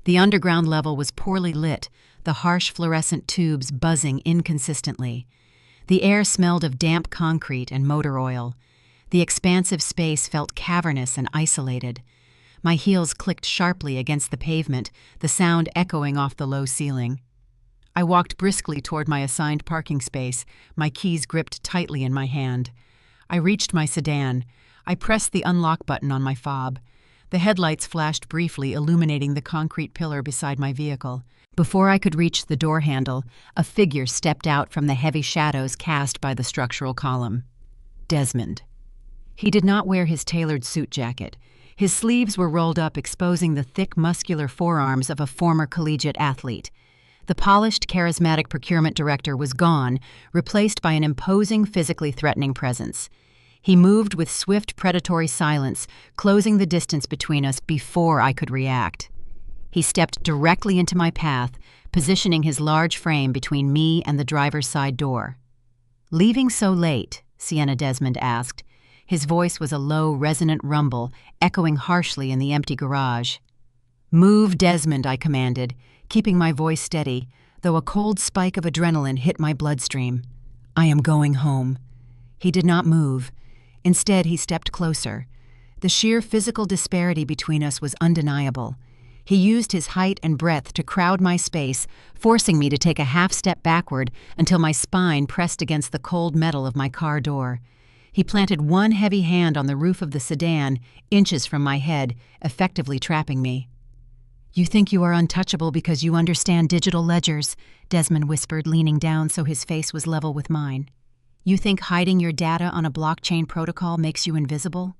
The underground level was poorly lit, the harsh fluorescent tubes buzzing inconsistently. The air smelled of damp concrete and motor oil. The expansive space felt cavernous and isolated. My heels clicked sharply against the pavement, the sound echoing off the low ceiling. I walked briskly toward my assigned parking space, my keys gripped tightly in my hand. I reached my sedan. I pressed the unlock button on my fob. The headlights flashed briefly, illuminating the concrete pillar beside my vehicle. Before I could reach the door handle, a figure stepped out from the heavy shadows cast by the structural column. Desmond. He did not wear his tailored suit jacket. His sleeves were rolled up, exposing the thick, muscular forearms of a former collegiate athlete. The polished, charismatic procurement director was gone, replaced by an imposing, physically threatening presence. He moved with swift, predatory silence, closing the distance between us before I could react. He stepped directly into my path, positioning his large frame between me and the driver's side door. "Leaving so late?" Sienna Desmond asked. His voice was a low, resonant rumble, echoing harshly in the empty garage. "Move, Desmond," I commanded, keeping my voice steady, though a cold spike of adrenaline hit my bloodstream. "I am going home." He did not move. Instead, he stepped closer. The sheer physical disparity between us was undeniable. He used his height and breadth to crowd my space, forcing me to take a half-step backward until my spine pressed against the cold metal of my car door. He planted one heavy hand on the roof of the sedan, inches from my head, effectively trapping me. "You think you are untouchable because you understand digital ledgers," Desmond whispered, leaning down so his face was level with mine. "You think hiding your data on a blockchain protocol makes you invisible?"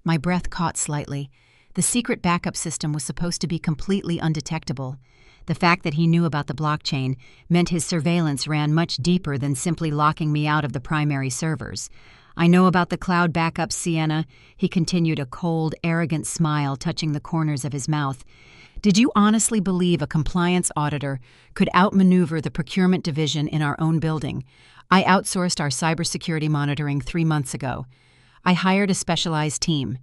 My breath caught slightly. The secret backup system was supposed to be completely undetectable. The fact that he knew about the blockchain meant his surveillance ran much deeper than simply locking me out of the primary servers. "I know about the cloud backup, Sienna," he continued, a cold, arrogant smile touching the corners of his mouth. "Did you honestly believe a compliance auditor could outmaneuver the procurement division in our own building? I outsourced our cybersecurity monitoring 3 months ago. I hired a specialized team.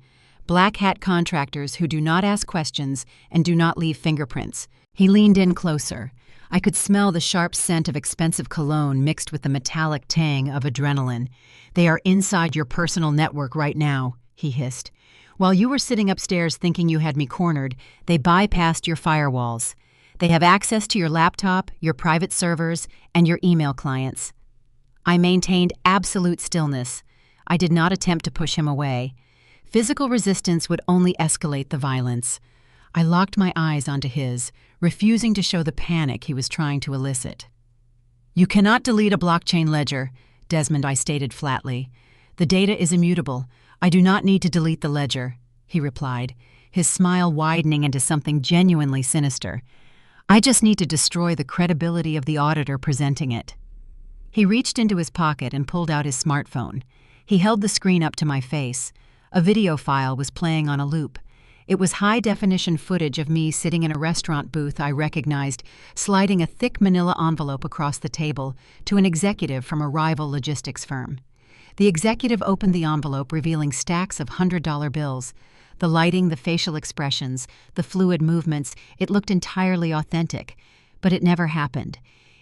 Black hat contractors who do not ask questions and do not leave fingerprints." He leaned in closer. I could smell the sharp scent of expensive cologne mixed with the metallic tang of adrenaline. "They are inside your personal network right now," he hissed. "While you were sitting upstairs thinking you had me cornered, they bypassed your firewalls. They have access to your laptop, your private servers, and your email clients." I maintained absolute stillness. I did not attempt to push him away. Physical resistance would only escalate the violence. I locked my eyes onto his, refusing to show the panic he was trying to elicit. "You cannot delete a blockchain ledger," Desmond, I stated flatly. "The data is immutable. I do not need to delete the ledger," he replied, his smile widening into something genuinely sinister. "I just need to destroy the credibility of the auditor presenting it." He reached into his pocket and pulled out his smartphone. He held the screen up to my face. A video file was playing on a loop. It was high-definition footage of me sitting in a restaurant booth I recognized, sliding a thick manila envelope across the table to an executive from a rival logistics firm. The executive opened the envelope, revealing stacks of $100 bills. The lighting, the facial expressions, the fluid movements, it looked entirely authentic. But it never happened.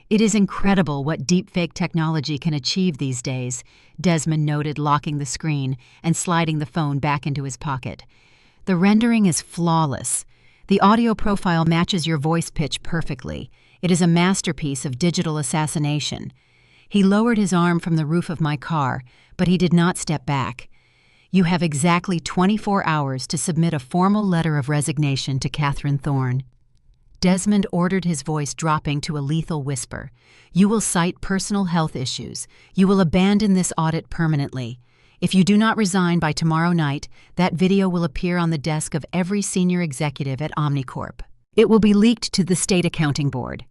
"It is incredible what deepfake technology can achieve these days," Desmond noted, locking the screen and sliding the phone back into his pocket. "The rendering is flawless. The audio profile matches your voice pitch perfectly. It is a masterpiece of digital assassination." He lowered his arm from the roof of my car, but he did not step back. "You have exactly 24 hours to submit a formal letter of resignation to Catherine Thorne." Desmond ordered, his voice dropping to a lethal whisper. "You will cite personal health issues. You will abandon this audit permanently. If you do not resign by tomorrow night, that video will appear on the desk of every senior executive at Omnicorp. It will be leaked to the State Accounting Board.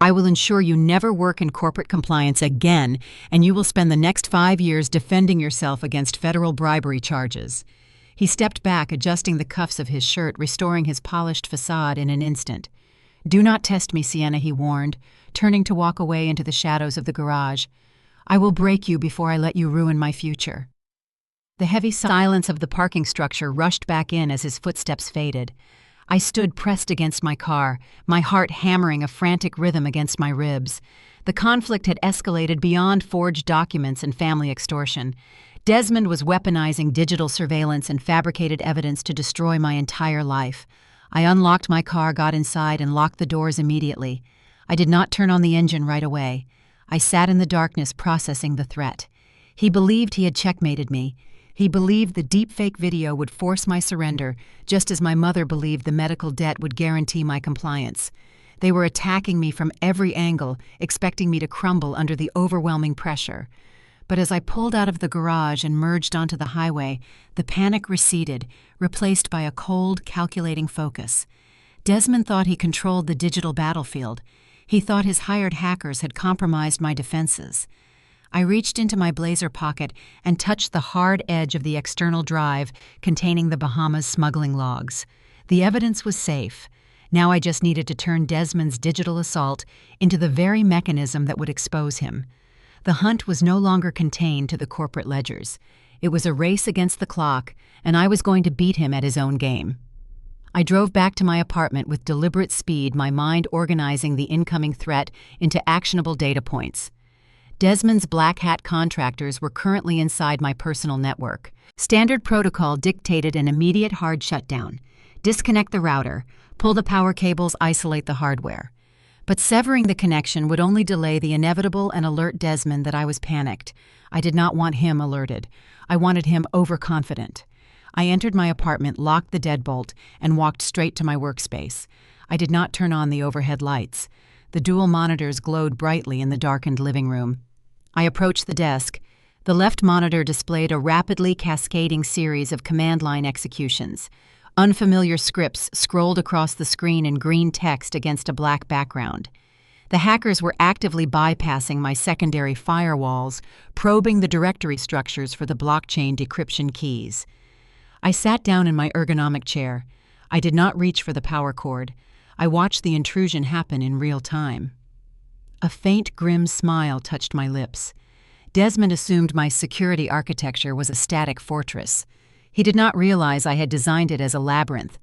I will ensure you never work in corporate compliance again, and you will spend the next 5 years defending yourself against federal bribery charges." He stepped back, adjusting the cuffs of his shirt, restoring his polished facade in an instant. "Do not test me, Sienna," he warned, turning to walk away into the shadows of the garage. "I will break you before I let you ruin my future." The heavy silence of the parking structure rushed back in as his footsteps faded. I stood pressed against my car, my heart hammering a frantic rhythm against my ribs. The conflict had escalated beyond forged documents and family extortion. Desmond was weaponizing digital surveillance and fabricated evidence to destroy my entire life. I unlocked my car, got inside, and locked the doors immediately. I did not turn on the engine right away. I sat in the darkness, processing the threat. He believed he had checkmated me. He believed the deepfake video would force my surrender, just as my mother believed the medical debt would guarantee my compliance. They were attacking me from every angle, expecting me to crumble under the overwhelming pressure. But as I pulled out of the garage and merged onto the highway, the panic receded, replaced by a cold, calculating focus. Desmond thought he controlled the digital battlefield. He thought his hired hackers had compromised my defenses. I reached into my blazer pocket and touched the hard edge of the external drive containing the Bahamas smuggling logs. The evidence was safe. Now I just needed to turn Desmond's digital assault into the very mechanism that would expose him. The hunt was no longer contained to the corporate ledgers. It was a race against the clock, and I was going to beat him at his own game. I drove back to my apartment with deliberate speed, my mind organizing the incoming threat into actionable data points. Desmond's black hat contractors were currently inside my personal network. Standard protocol dictated an immediate hard shutdown. Disconnect the router, pull the power cables, isolate the hardware. But severing the connection would only delay the inevitable and alert Desmond that I was panicked. I did not want him alerted. I wanted him overconfident. I entered my apartment, locked the deadbolt, and walked straight to my workspace. I did not turn on the overhead lights. The dual monitors glowed brightly in the darkened living room. I approached the desk. The left monitor displayed a rapidly cascading series of command line executions. Unfamiliar scripts scrolled across the screen in green text against a black background. The hackers were actively bypassing my secondary firewalls, probing the directory structures for the blockchain decryption keys. I sat down in my ergonomic chair. I did not reach for the power cord. I watched the intrusion happen in real time. A faint, grim smile touched my lips. Desmond assumed my security architecture was a static fortress. He did not realize I had designed it as a labyrinth.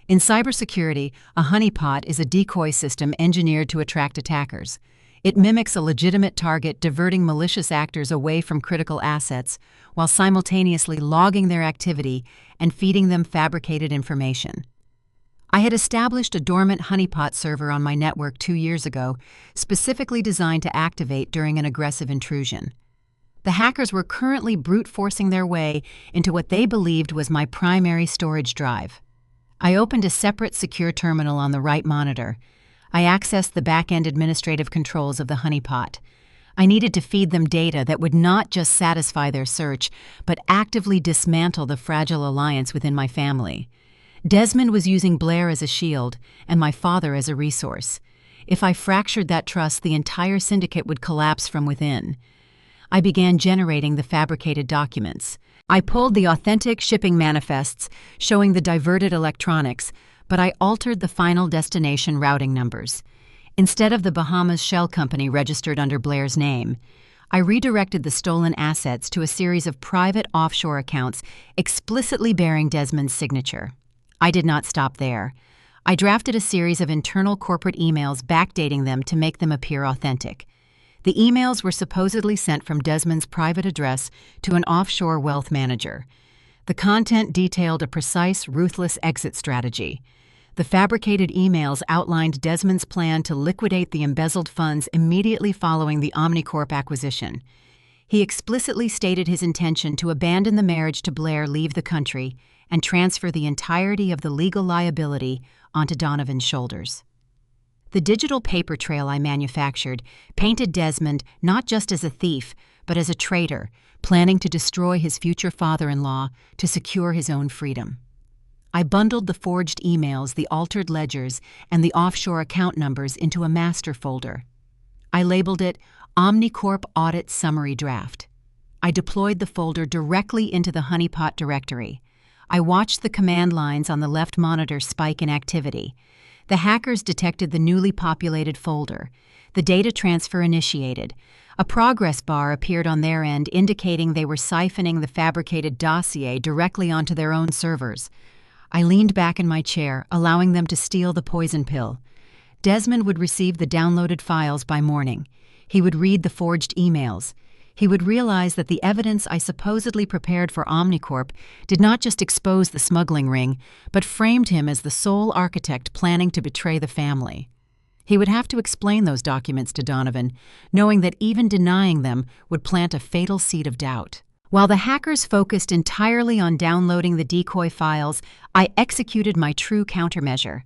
In cybersecurity, a honeypot is a decoy system engineered to attract attackers. It mimics a legitimate target, diverting malicious actors away from critical assets while simultaneously logging their activity and feeding them fabricated information. I had established a dormant honeypot server on my network 2 years ago, specifically designed to activate during an aggressive intrusion. The hackers were currently brute-forcing their way into what they believed was my primary storage drive. I opened a separate secure terminal on the right monitor. I accessed the back-end administrative controls of the honeypot. I needed to feed them data that would not just satisfy their search, but actively dismantle the fragile alliance within my family. Desmond was using Blair as a shield and my father as a resource. If I fractured that trust, the entire syndicate would collapse from within. I began generating the fabricated documents. I pulled the authentic shipping manifests showing the diverted electronics, but I altered the final destination routing numbers. Instead of the Bahamas shell company registered under Blair's name, I redirected the stolen assets to a series of private offshore accounts explicitly bearing Desmond's signature. I did not stop there. I drafted a series of internal corporate emails backdating them to make them appear authentic. The emails were supposedly sent from Desmond's private address to an offshore wealth manager. The content detailed a precise, ruthless exit strategy. The fabricated emails outlined Desmond's plan to liquidate the embezzled funds immediately following the Omnicorp acquisition. He explicitly stated his intention to abandon the marriage to Blair, leave the country, and transfer the entirety of the legal liability onto Donovan's shoulders. The digital paper trail I manufactured painted Desmond not just as a thief, but as a traitor, planning to destroy his future father-in-law to secure his own freedom. I bundled the forged emails, the altered ledgers, and the offshore account numbers into a master folder. I labeled it Omnicorp Audit Summary Draft. I deployed the folder directly into the honeypot directory. I watched the command lines on the left monitor spike in activity. The hackers detected the newly populated folder. The data transfer initiated. A progress bar appeared on their end indicating they were siphoning the fabricated dossier directly onto their own servers. I leaned back in my chair, allowing them to steal the poison pill. Desmond would receive the downloaded files by morning. He would read the forged emails. He would realize that the evidence I supposedly prepared for Omnicorp did not just expose the smuggling ring, but framed him as the sole architect planning to betray the family. He would have to explain those documents to Donovan, knowing that even denying them would plant a fatal seed of doubt. While the hackers focused entirely on downloading the decoy files, I executed my true countermeasure.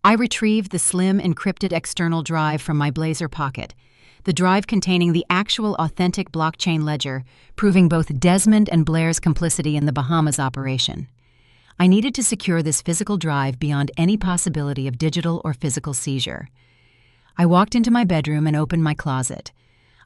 I retrieved the slim encrypted external drive from my blazer pocket. The drive containing the actual authentic blockchain ledger, proving both Desmond and Blair's complicity in the Bahamas operation. I needed to secure this physical drive beyond any possibility of digital or physical seizure. I walked into my bedroom and opened my closet.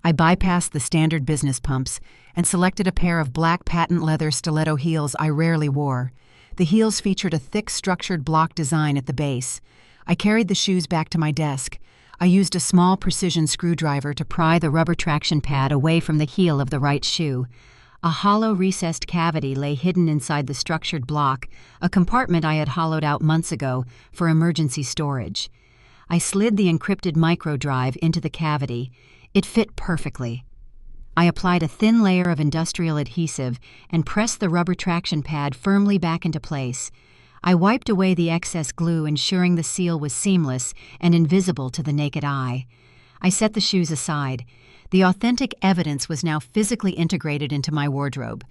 I bypassed the standard business pumps and selected a pair of black patent leather stiletto heels I rarely wore. The heels featured a thick, structured block design at the base. I carried the shoes back to my desk. I used a small precision screwdriver to pry the rubber traction pad away from the heel of the right shoe. A hollow recessed cavity lay hidden inside the structured block, a compartment I had hollowed out months ago for emergency storage. I slid the encrypted micro drive into the cavity. It fit perfectly. I applied a thin layer of industrial adhesive and pressed the rubber traction pad firmly back into place. I wiped away the excess glue, ensuring the seal was seamless and invisible to the naked eye. I set the shoes aside. The authentic evidence was now physically integrated into my wardrobe.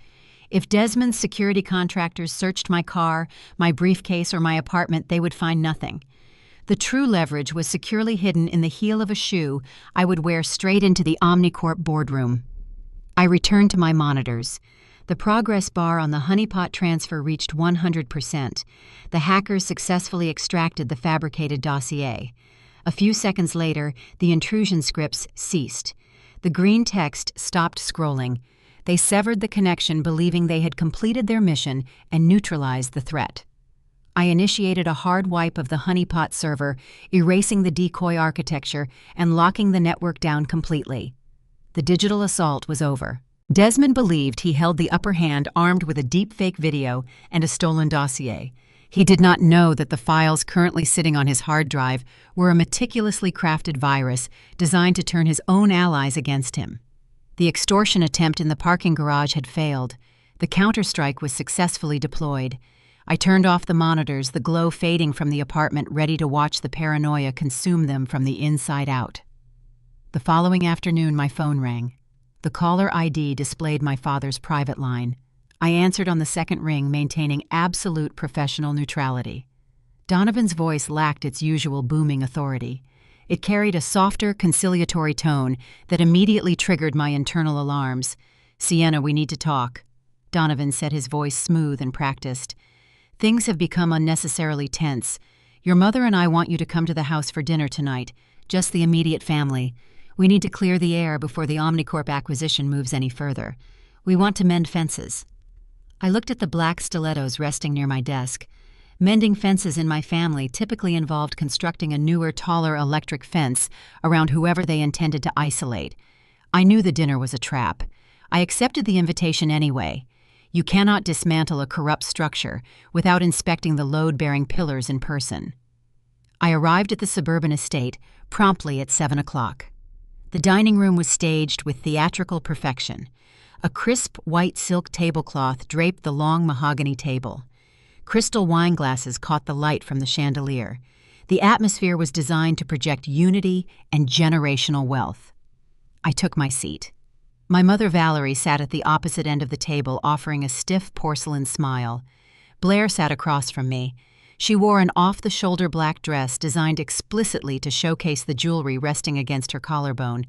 If Desmond's security contractors searched my car, my briefcase, or my apartment, they would find nothing. The true leverage was securely hidden in the heel of a shoe I would wear straight into the Omnicorp boardroom. I returned to my monitors. The progress bar on the honeypot transfer reached 100%. The hackers successfully extracted the fabricated dossier. A few seconds later, the intrusion scripts ceased. The green text stopped scrolling. They severed the connection, believing they had completed their mission and neutralized the threat. I initiated a hard wipe of the honeypot server, erasing the decoy architecture and locking the network down completely. The digital assault was over. Desmond believed he held the upper hand, armed with a deepfake video and a stolen dossier. He did not know that the files currently sitting on his hard drive were a meticulously crafted virus designed to turn his own allies against him. The extortion attempt in the parking garage had failed. The counterstrike was successfully deployed. I turned off the monitors, the glow fading from the apartment, ready to watch the paranoia consume them from the inside out. The following afternoon, my phone rang. The caller ID displayed my father's private line. I answered on the second ring, maintaining absolute professional neutrality. Donovan's voice lacked its usual booming authority. It carried a softer, conciliatory tone that immediately triggered my internal alarms. "Sienna, we need to talk." Donovan said, his voice smooth and practiced. "Things have become unnecessarily tense. Your mother and I want you to come to the house for dinner tonight, just the immediate family. We need to clear the air before the Omnicorp acquisition moves any further. We want to mend fences." I looked at the black stilettos resting near my desk. Mending fences in my family typically involved constructing a newer, taller electric fence around whoever they intended to isolate. I knew the dinner was a trap. I accepted the invitation anyway. You cannot dismantle a corrupt structure without inspecting the load-bearing pillars in person. I arrived at the suburban estate promptly at 7 o'clock. The dining room was staged with theatrical perfection. A crisp white silk tablecloth draped the long mahogany table. Crystal wine glasses caught the light from the chandelier. The atmosphere was designed to project unity and generational wealth. I took my seat. My mother Valerie sat at the opposite end of the table, offering a stiff porcelain smile. Blair sat across from me. She wore an off-the-shoulder black dress designed explicitly to showcase the jewelry resting against her collarbone.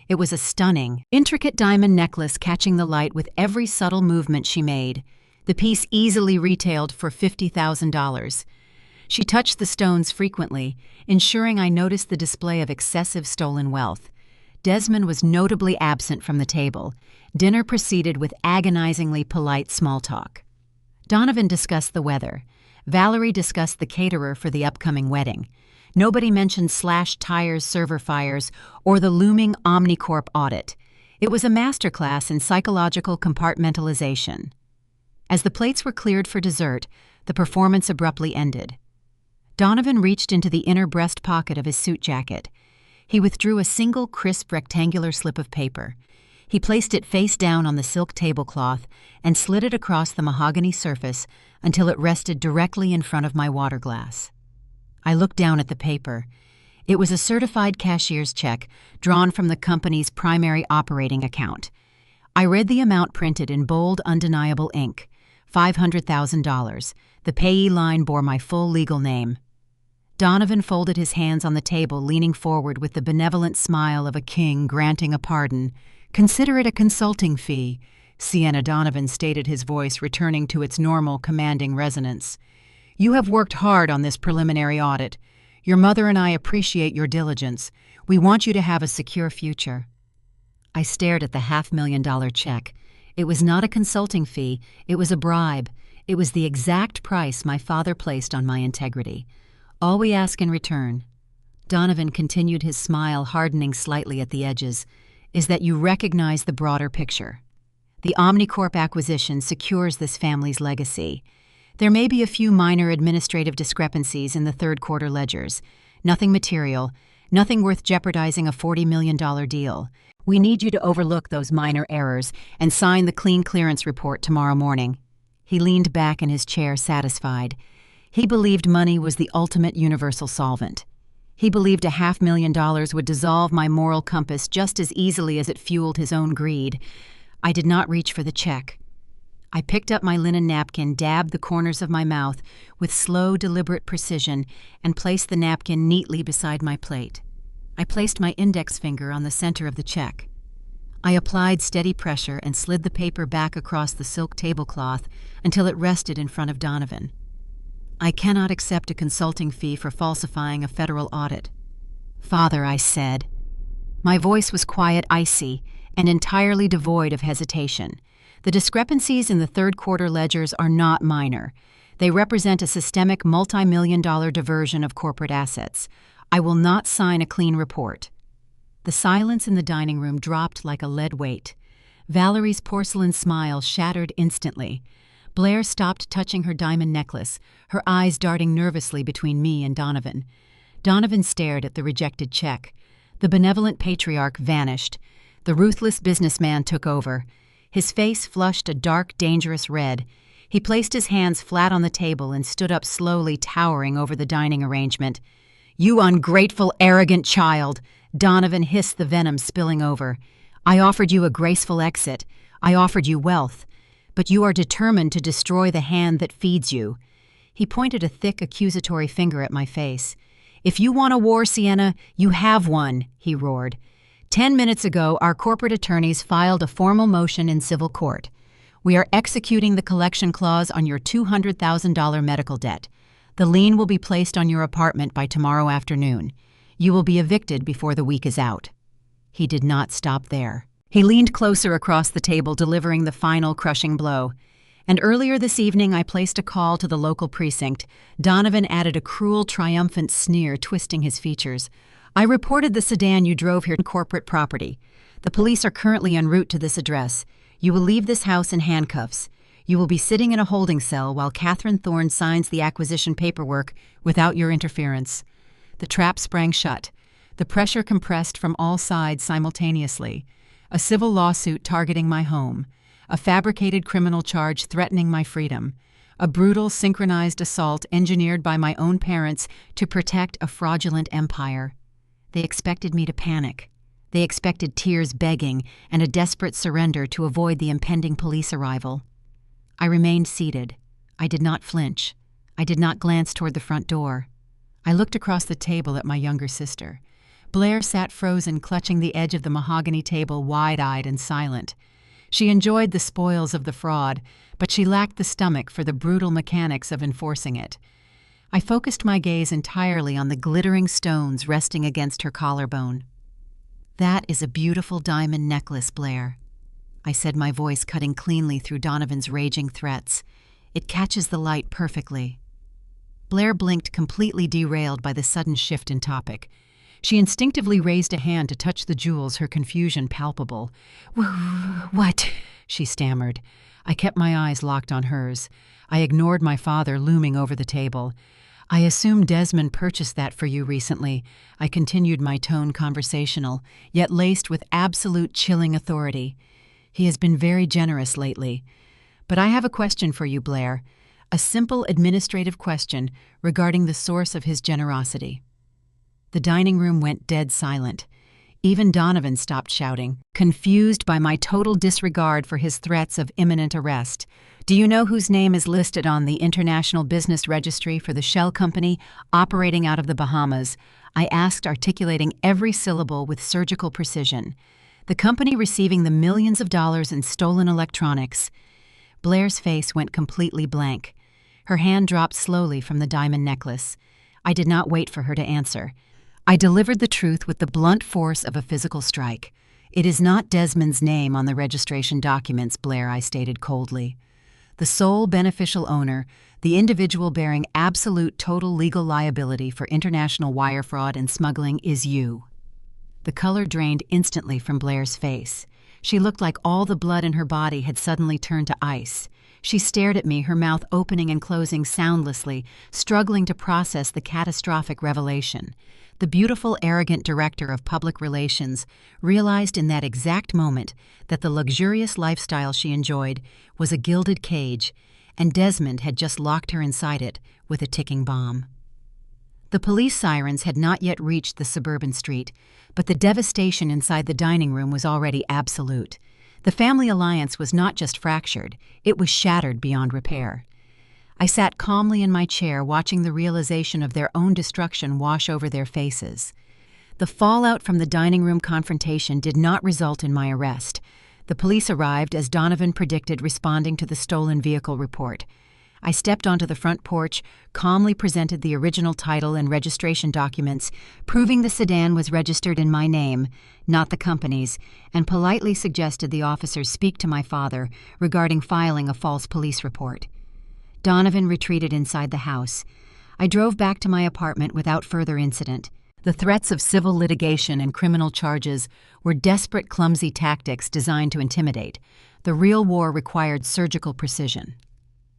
It was a stunning, intricate diamond necklace catching the light with every subtle movement she made. The piece easily retailed for $50,000. She touched the stones frequently, ensuring I noticed the display of excessive stolen wealth. Desmond was notably absent from the table. Dinner proceeded with agonizingly polite small talk. Donovan discussed the weather. Valerie discussed the caterer for the upcoming wedding. Nobody mentioned slashed tires, server fires, or the looming Omnicorp audit. It was a masterclass in psychological compartmentalization. As the plates were cleared for dessert, the performance abruptly ended. Donovan reached into the inner breast pocket of his suit jacket. He withdrew a single crisp rectangular slip of paper. He placed it face down on the silk tablecloth and slid it across the mahogany surface until it rested directly in front of my water glass. I looked down at the paper. It was a certified cashier's check drawn from the company's primary operating account. I read the amount printed in bold, undeniable ink, $500,000. The payee line bore my full legal name. Donovan folded his hands on the table, leaning forward with the benevolent smile of a king granting a pardon. "Consider it a consulting fee," Sienna. Donovan stated, his voice returning to its normal, commanding resonance. "You have worked hard on this preliminary audit. Your mother and I appreciate your diligence. We want you to have a secure future." I stared at the $500,000 check. It was not a consulting fee. It was a bribe. It was the exact price my father placed on my integrity. "All we ask in return," Donovan continued, his smile hardening slightly at the edges, "is that you recognize the broader picture. The Omnicorp acquisition secures this family's legacy. There may be a few minor administrative discrepancies in the third quarter ledgers. Nothing material, nothing worth jeopardizing a $40 million deal. We need you to overlook those minor errors and sign the clean clearance report tomorrow morning." He leaned back in his chair, satisfied. He believed money was the ultimate universal solvent. He believed a $500,000 would dissolve my moral compass just as easily as it fueled his own greed. I did not reach for the check. I picked up my linen napkin, dabbed the corners of my mouth with slow, deliberate precision, and placed the napkin neatly beside my plate. I placed my index finger on the center of the check. I applied steady pressure and slid the paper back across the silk tablecloth until it rested in front of Donovan. I cannot accept a consulting fee for falsifying a federal audit. Father, I said. My voice was quiet, icy, and entirely devoid of hesitation. The discrepancies in the third quarter ledgers are not minor. They represent a systemic multi-million-dollar diversion of corporate assets. I will not sign a clean report. The silence in the dining room dropped like a lead weight. Valerie's porcelain smile shattered instantly. Blair stopped touching her diamond necklace, her eyes darting nervously between me and Donovan. Donovan stared at the rejected check. The benevolent patriarch vanished. The ruthless businessman took over. His face flushed a dark, dangerous red. He placed his hands flat on the table and stood up slowly, towering over the dining arrangement. "You ungrateful, arrogant child!" Donovan hissed, the venom spilling over. "I offered you a graceful exit. I offered you wealth. But you are determined to destroy the hand that feeds you." He pointed a thick, accusatory finger at my face. "If you want a war, Sienna, you have one," he roared. 10 minutes ago, our corporate attorneys filed a formal motion in civil court. We are executing the collection clause on your $200,000 medical debt. The lien will be placed on your apartment by tomorrow afternoon. You will be evicted before the week is out. He did not stop there. He leaned closer across the table, delivering the final crushing blow. "And earlier this evening, I placed a call to the local precinct." Donovan added a cruel, triumphant sneer, twisting his features. "I reported the sedan you drove here to corporate property. The police are currently en route to this address. You will leave this house in handcuffs. You will be sitting in a holding cell while Catherine Thorne signs the acquisition paperwork without your interference." The trap sprang shut. The pressure compressed from all sides simultaneously. A civil lawsuit targeting my home. A fabricated criminal charge threatening my freedom. A brutal, synchronized assault engineered by my own parents to protect a fraudulent empire. They expected me to panic. They expected tears begging and a desperate surrender to avoid the impending police arrival. I remained seated. I did not flinch. I did not glance toward the front door. I looked across the table at my younger sister. Blair sat frozen, clutching the edge of the mahogany table, wide-eyed and silent. She enjoyed the spoils of the fraud, but she lacked the stomach for the brutal mechanics of enforcing it. I focused my gaze entirely on the glittering stones resting against her collarbone. "That is a beautiful diamond necklace, Blair," I said, my voice cutting cleanly through Donovan's raging threats. "It catches the light perfectly." Blair blinked, completely derailed by the sudden shift in topic. She instinctively raised a hand to touch the jewels, her confusion palpable. "What?" she stammered. I kept my eyes locked on hers. I ignored my father looming over the table. "I assume Desmond purchased that for you recently." I continued, my tone conversational, yet laced with absolute chilling authority. "He has been very generous lately. But I have a question for you, Blair. A simple administrative question regarding the source of his generosity." The dining room went dead silent. Even Donovan stopped shouting, confused by my total disregard for his threats of imminent arrest. "Do you know whose name is listed on the International Business Registry for the shell company operating out of the Bahamas?" I asked, articulating every syllable with surgical precision. "The company receiving the millions of dollars in stolen electronics." Blair's face went completely blank. Her hand dropped slowly from the diamond necklace. I did not wait for her to answer. I delivered the truth with the blunt force of a physical strike. "It is not Desmond's name on the registration documents, Blair," I stated coldly. "The sole beneficial owner, the individual bearing absolute total legal liability for international wire fraud and smuggling, is you." The color drained instantly from Blair's face. She looked like all the blood in her body had suddenly turned to ice. She stared at me, her mouth opening and closing soundlessly, struggling to process the catastrophic revelation. The beautiful, arrogant director of public relations realized in that exact moment that the luxurious lifestyle she enjoyed was a gilded cage, and Desmond had just locked her inside it with a ticking bomb. The police sirens had not yet reached the suburban street, but the devastation inside the dining room was already absolute. The family alliance was not just fractured, it was shattered beyond repair. I sat calmly in my chair watching the realization of their own destruction wash over their faces. The fallout from the dining room confrontation did not result in my arrest. The police arrived as Donovan predicted, responding to the stolen vehicle report. I stepped onto the front porch, calmly presented the original title and registration documents, proving the sedan was registered in my name, not the company's, and politely suggested the officers speak to my father regarding filing a false police report. Donovan retreated inside the house. I drove back to my apartment without further incident. The threats of civil litigation and criminal charges were desperate, clumsy tactics designed to intimidate. The real war required surgical precision.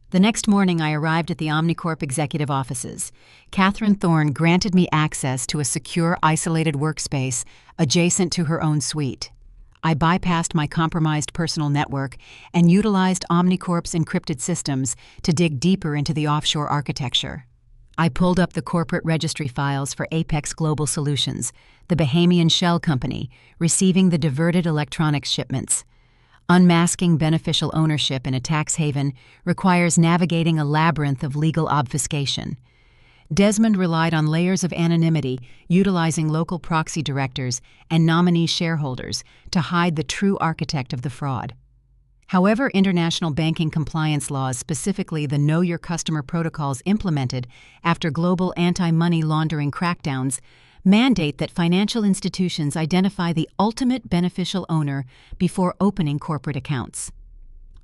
The next morning, I arrived at the Omnicorp executive offices. Catherine Thorne granted me access to a secure, isolated workspace adjacent to her own suite. I bypassed my compromised personal network and utilized Omnicorp's encrypted systems to dig deeper into the offshore architecture. I pulled up the corporate registry files for Apex Global Solutions, the Bahamian shell company, receiving the diverted electronics shipments. Unmasking beneficial ownership in a tax haven requires navigating a labyrinth of legal obfuscation. Desmond relied on layers of anonymity, utilizing local proxy directors and nominee shareholders to hide the true architect of the fraud. However, international banking compliance laws, specifically the Know Your Customer protocols implemented after global anti-money laundering crackdowns, mandate that financial institutions identify the ultimate beneficial owner before opening corporate accounts.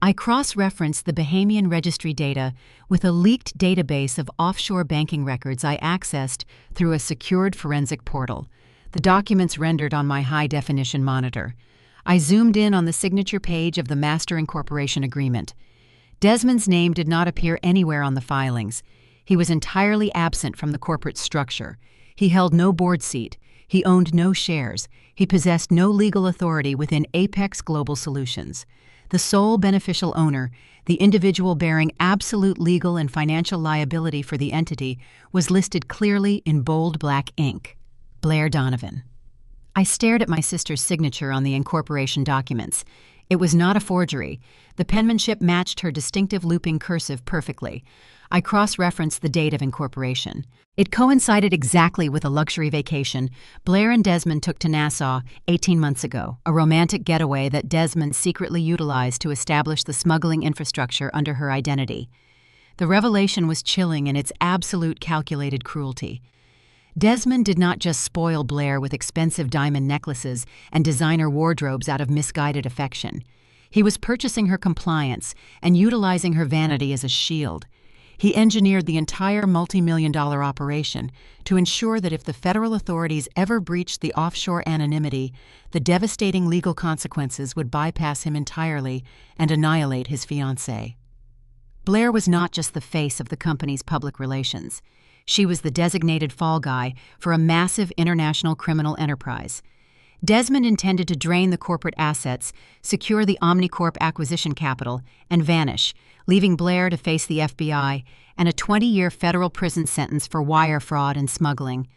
I cross-referenced the Bahamian registry data with a leaked database of offshore banking records I accessed through a secured forensic portal, the documents rendered on my high-definition monitor. I zoomed in on the signature page of the Master Incorporation Agreement. Desmond's name did not appear anywhere on the filings. He was entirely absent from the corporate structure. He held no board seat. He owned no shares. He possessed no legal authority within Apex Global Solutions. The sole beneficial owner, the individual bearing absolute legal and financial liability for the entity, was listed clearly in bold black ink: Blair Donovan. I stared at my sister's signature on the incorporation documents. It was not a forgery. The penmanship matched her distinctive looping cursive perfectly. I cross-referenced the date of incorporation. It coincided exactly with a luxury vacation Blair and Desmond took to Nassau 18 months ago, a romantic getaway that Desmond secretly utilized to establish the smuggling infrastructure under her identity. The revelation was chilling in its absolute calculated cruelty. Desmond did not just spoil Blair with expensive diamond necklaces and designer wardrobes out of misguided affection. He was purchasing her compliance and utilizing her vanity as a shield. He engineered the entire multi-million-dollar operation to ensure that if the federal authorities ever breached the offshore anonymity, the devastating legal consequences would bypass him entirely and annihilate his fiancée. Blair was not just the face of the company's public relations. She was the designated fall guy for a massive international criminal enterprise. Desmond intended to drain the corporate assets, secure the Omnicorp acquisition capital, and vanish, leaving Blair to face the FBI and a 20-year federal prison sentence for wire fraud and smuggling.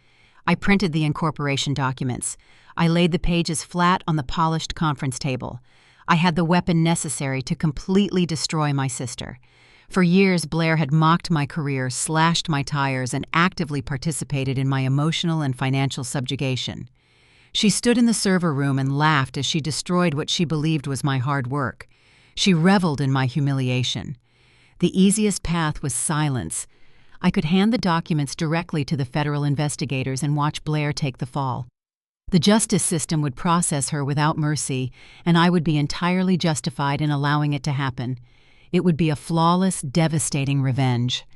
I printed the incorporation documents. I laid the pages flat on the polished conference table. I had the weapon necessary to completely destroy my sister. For years, Blair had mocked my career, slashed my tires, and actively participated in my emotional and financial subjugation. She stood in the server room and laughed as she destroyed what she believed was my hard work. She reveled in my humiliation. The easiest path was silence. I could hand the documents directly to the federal investigators and watch Blair take the fall. The justice system would process her without mercy, and I would be entirely justified in allowing it to happen. It would be a flawless, devastating revenge.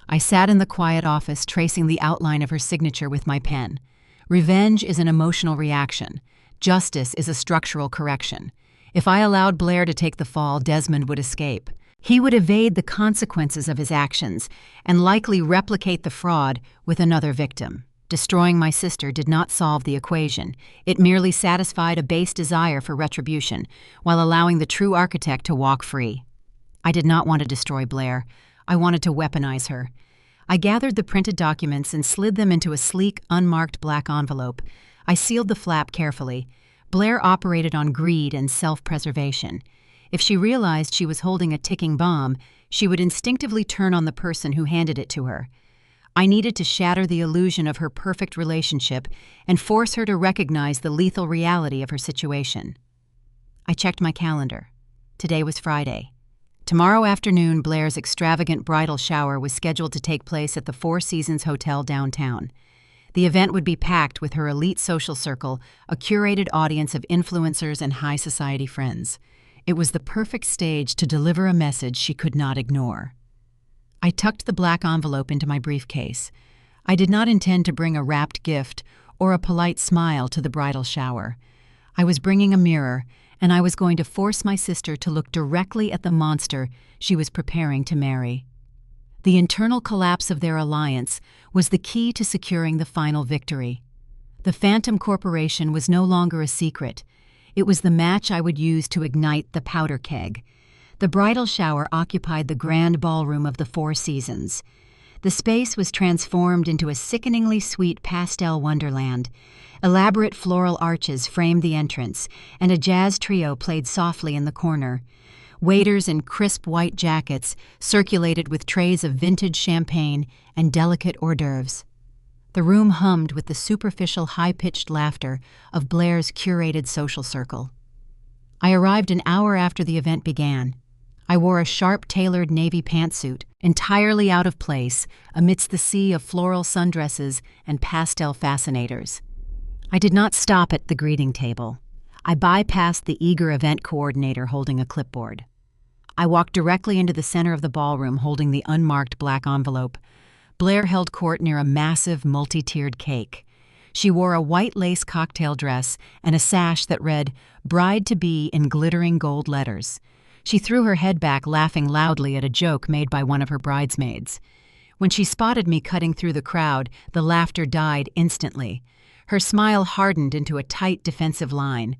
I sat in the quiet office, tracing the outline of her signature with my pen. Revenge is an emotional reaction. Justice is a structural correction. If I allowed Blair to take the fall, Desmond would escape. He would evade the consequences of his actions and likely replicate the fraud with another victim. Destroying my sister did not solve the equation. It merely satisfied a base desire for retribution, while allowing the true architect to walk free. I did not want to destroy Blair. I wanted to weaponize her. I gathered the printed documents and slid them into a sleek, unmarked black envelope. I sealed the flap carefully. Blair operated on greed and self-preservation. If she realized she was holding a ticking bomb, she would instinctively turn on the person who handed it to her. I needed to shatter the illusion of her perfect relationship and force her to recognize the lethal reality of her situation. I checked my calendar. Today was Friday. Tomorrow afternoon, Blair's extravagant bridal shower was scheduled to take place at the Four Seasons Hotel downtown. The event would be packed with her elite social circle, a curated audience of influencers and high society friends. It was the perfect stage to deliver a message she could not ignore. I tucked the black envelope into my briefcase. I did not intend to bring a wrapped gift or a polite smile to the bridal shower. I was bringing a mirror, and I was going to force my sister to look directly at the monster she was preparing to marry. The internal collapse of their alliance was the key to securing the final victory. The Phantom Corporation was no longer a secret. It was the match I would use to ignite the powder keg. The bridal shower occupied the grand ballroom of the Four Seasons. The space was transformed into a sickeningly sweet pastel wonderland. Elaborate floral arches framed the entrance, and a jazz trio played softly in the corner. Waiters in crisp white jackets circulated with trays of vintage champagne and delicate hors d'oeuvres. The room hummed with the superficial, high-pitched laughter of Blair's curated social circle. I arrived an hour after the event began. I wore a sharp-tailored navy pantsuit, entirely out of place amidst the sea of floral sundresses and pastel fascinators. I did not stop at the greeting table. I bypassed the eager event coordinator holding a clipboard. I walked directly into the center of the ballroom holding the unmarked black envelope. Blair held court near a massive, multi-tiered cake. She wore a white lace cocktail dress and a sash that read, "Bride-to-be" in glittering gold letters. She threw her head back, laughing loudly at a joke made by one of her bridesmaids. When she spotted me cutting through the crowd, the laughter died instantly. Her smile hardened into a tight, defensive line.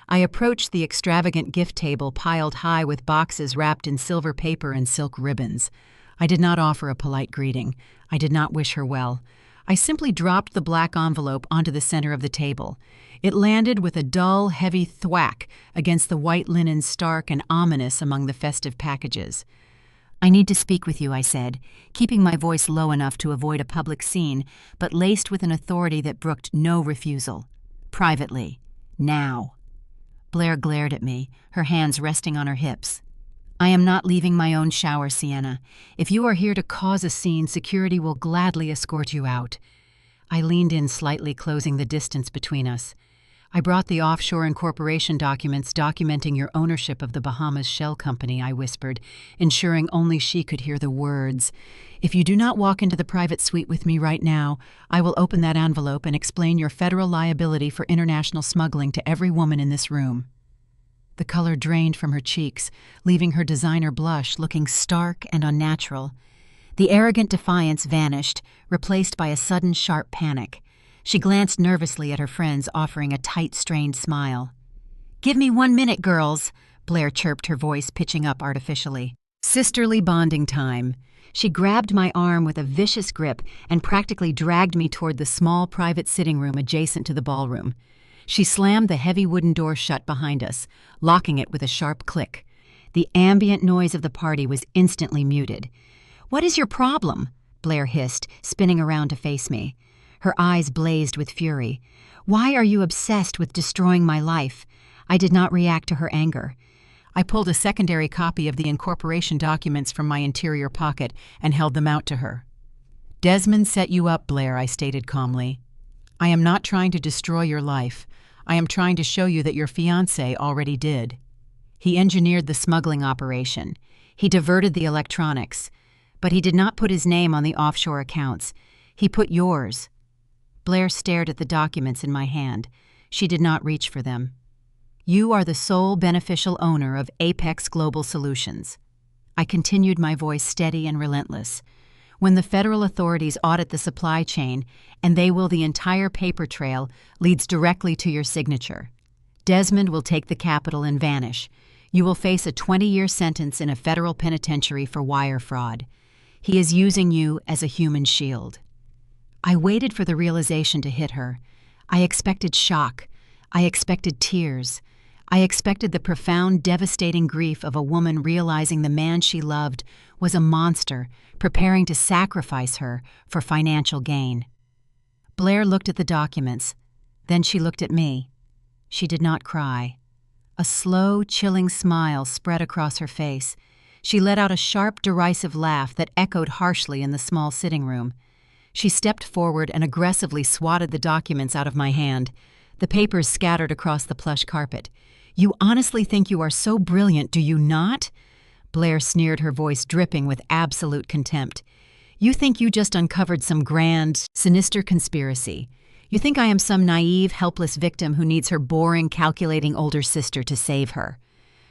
I approached the extravagant gift table piled high with boxes wrapped in silver paper and silk ribbons. I did not offer a polite greeting. I did not wish her well. I simply dropped the black envelope onto the center of the table. It landed with a dull, heavy thwack against the white linen, stark and ominous among the festive packages. "I need to speak with you," I said, keeping my voice low enough to avoid a public scene, but laced with an authority that brooked no refusal. "Privately. Now." Blair glared at me, her hands resting on her hips. "I am not leaving my own shower, Sienna. If you are here to cause a scene, security will gladly escort you out." I leaned in slightly, closing the distance between us. "I brought the offshore incorporation documents documenting your ownership of the Bahamas Shell Company," I whispered, ensuring only she could hear the words. "If you do not walk into the private suite with me right now, I will open that envelope and explain your federal liability for international smuggling to every woman in this room." The color drained from her cheeks, leaving her designer blush looking stark and unnatural. The arrogant defiance vanished, replaced by a sudden sharp panic. She glanced nervously at her friends, offering a tight, strained smile. "Give me 1 minute, girls," Blair chirped, her voice pitching up artificially. Sisterly bonding time. She grabbed my arm with a vicious grip and practically dragged me toward the small private sitting room adjacent to the ballroom. She slammed the heavy wooden door shut behind us, locking it with a sharp click. The ambient noise of the party was instantly muted. "What is your problem?" Blair hissed, spinning around to face me. Her eyes blazed with fury. "Why are you obsessed with destroying my life?" I did not react to her anger. I pulled a secondary copy of the incorporation documents from my interior pocket and held them out to her. "Desmond set you up, Blair," I stated calmly. "I am not trying to destroy your life. I am trying to show you that your fiancé already did. He engineered the smuggling operation. He diverted the electronics. But he did not put his name on the offshore accounts. He put yours." Blair stared at the documents in my hand. She did not reach for them. "You are the sole beneficial owner of Apex Global Solutions." I continued, my voice steady and relentless. "When the federal authorities audit the supply chain, and they will, the entire paper trail leads directly to your signature. Desmond will take the capital and vanish. You will face a 20-year sentence in a federal penitentiary for wire fraud. He is using you as a human shield." I waited for the realization to hit her. I expected shock. I expected tears. I expected the profound, devastating grief of a woman realizing the man she loved was a monster, preparing to sacrifice her for financial gain. Blair looked at the documents. Then she looked at me. She did not cry. A slow, chilling smile spread across her face. She let out a sharp, derisive laugh that echoed harshly in the small sitting room. She stepped forward and aggressively swatted the documents out of my hand. The papers scattered across the plush carpet. "You honestly think you are so brilliant, do you not?" Blair sneered, her voice dripping with absolute contempt. "You think you just uncovered some grand, sinister conspiracy. You think I am some naive, helpless victim who needs her boring, calculating older sister to save her."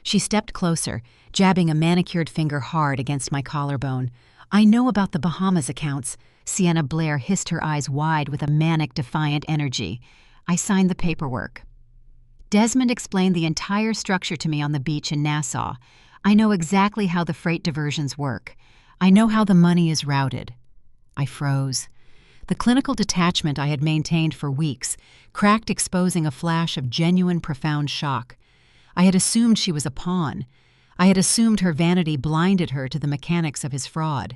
She stepped closer, jabbing a manicured finger hard against my collarbone. "I know about the Bahamas accounts." Sienna Blair hissed, her eyes wide with a manic, defiant energy. "I signed the paperwork. Desmond explained the entire structure to me on the beach in Nassau. I know exactly how the freight diversions work. I know how the money is routed." I froze. The clinical detachment I had maintained for weeks cracked, exposing a flash of genuine, profound shock. I had assumed she was a pawn. I had assumed her vanity blinded her to the mechanics of his fraud.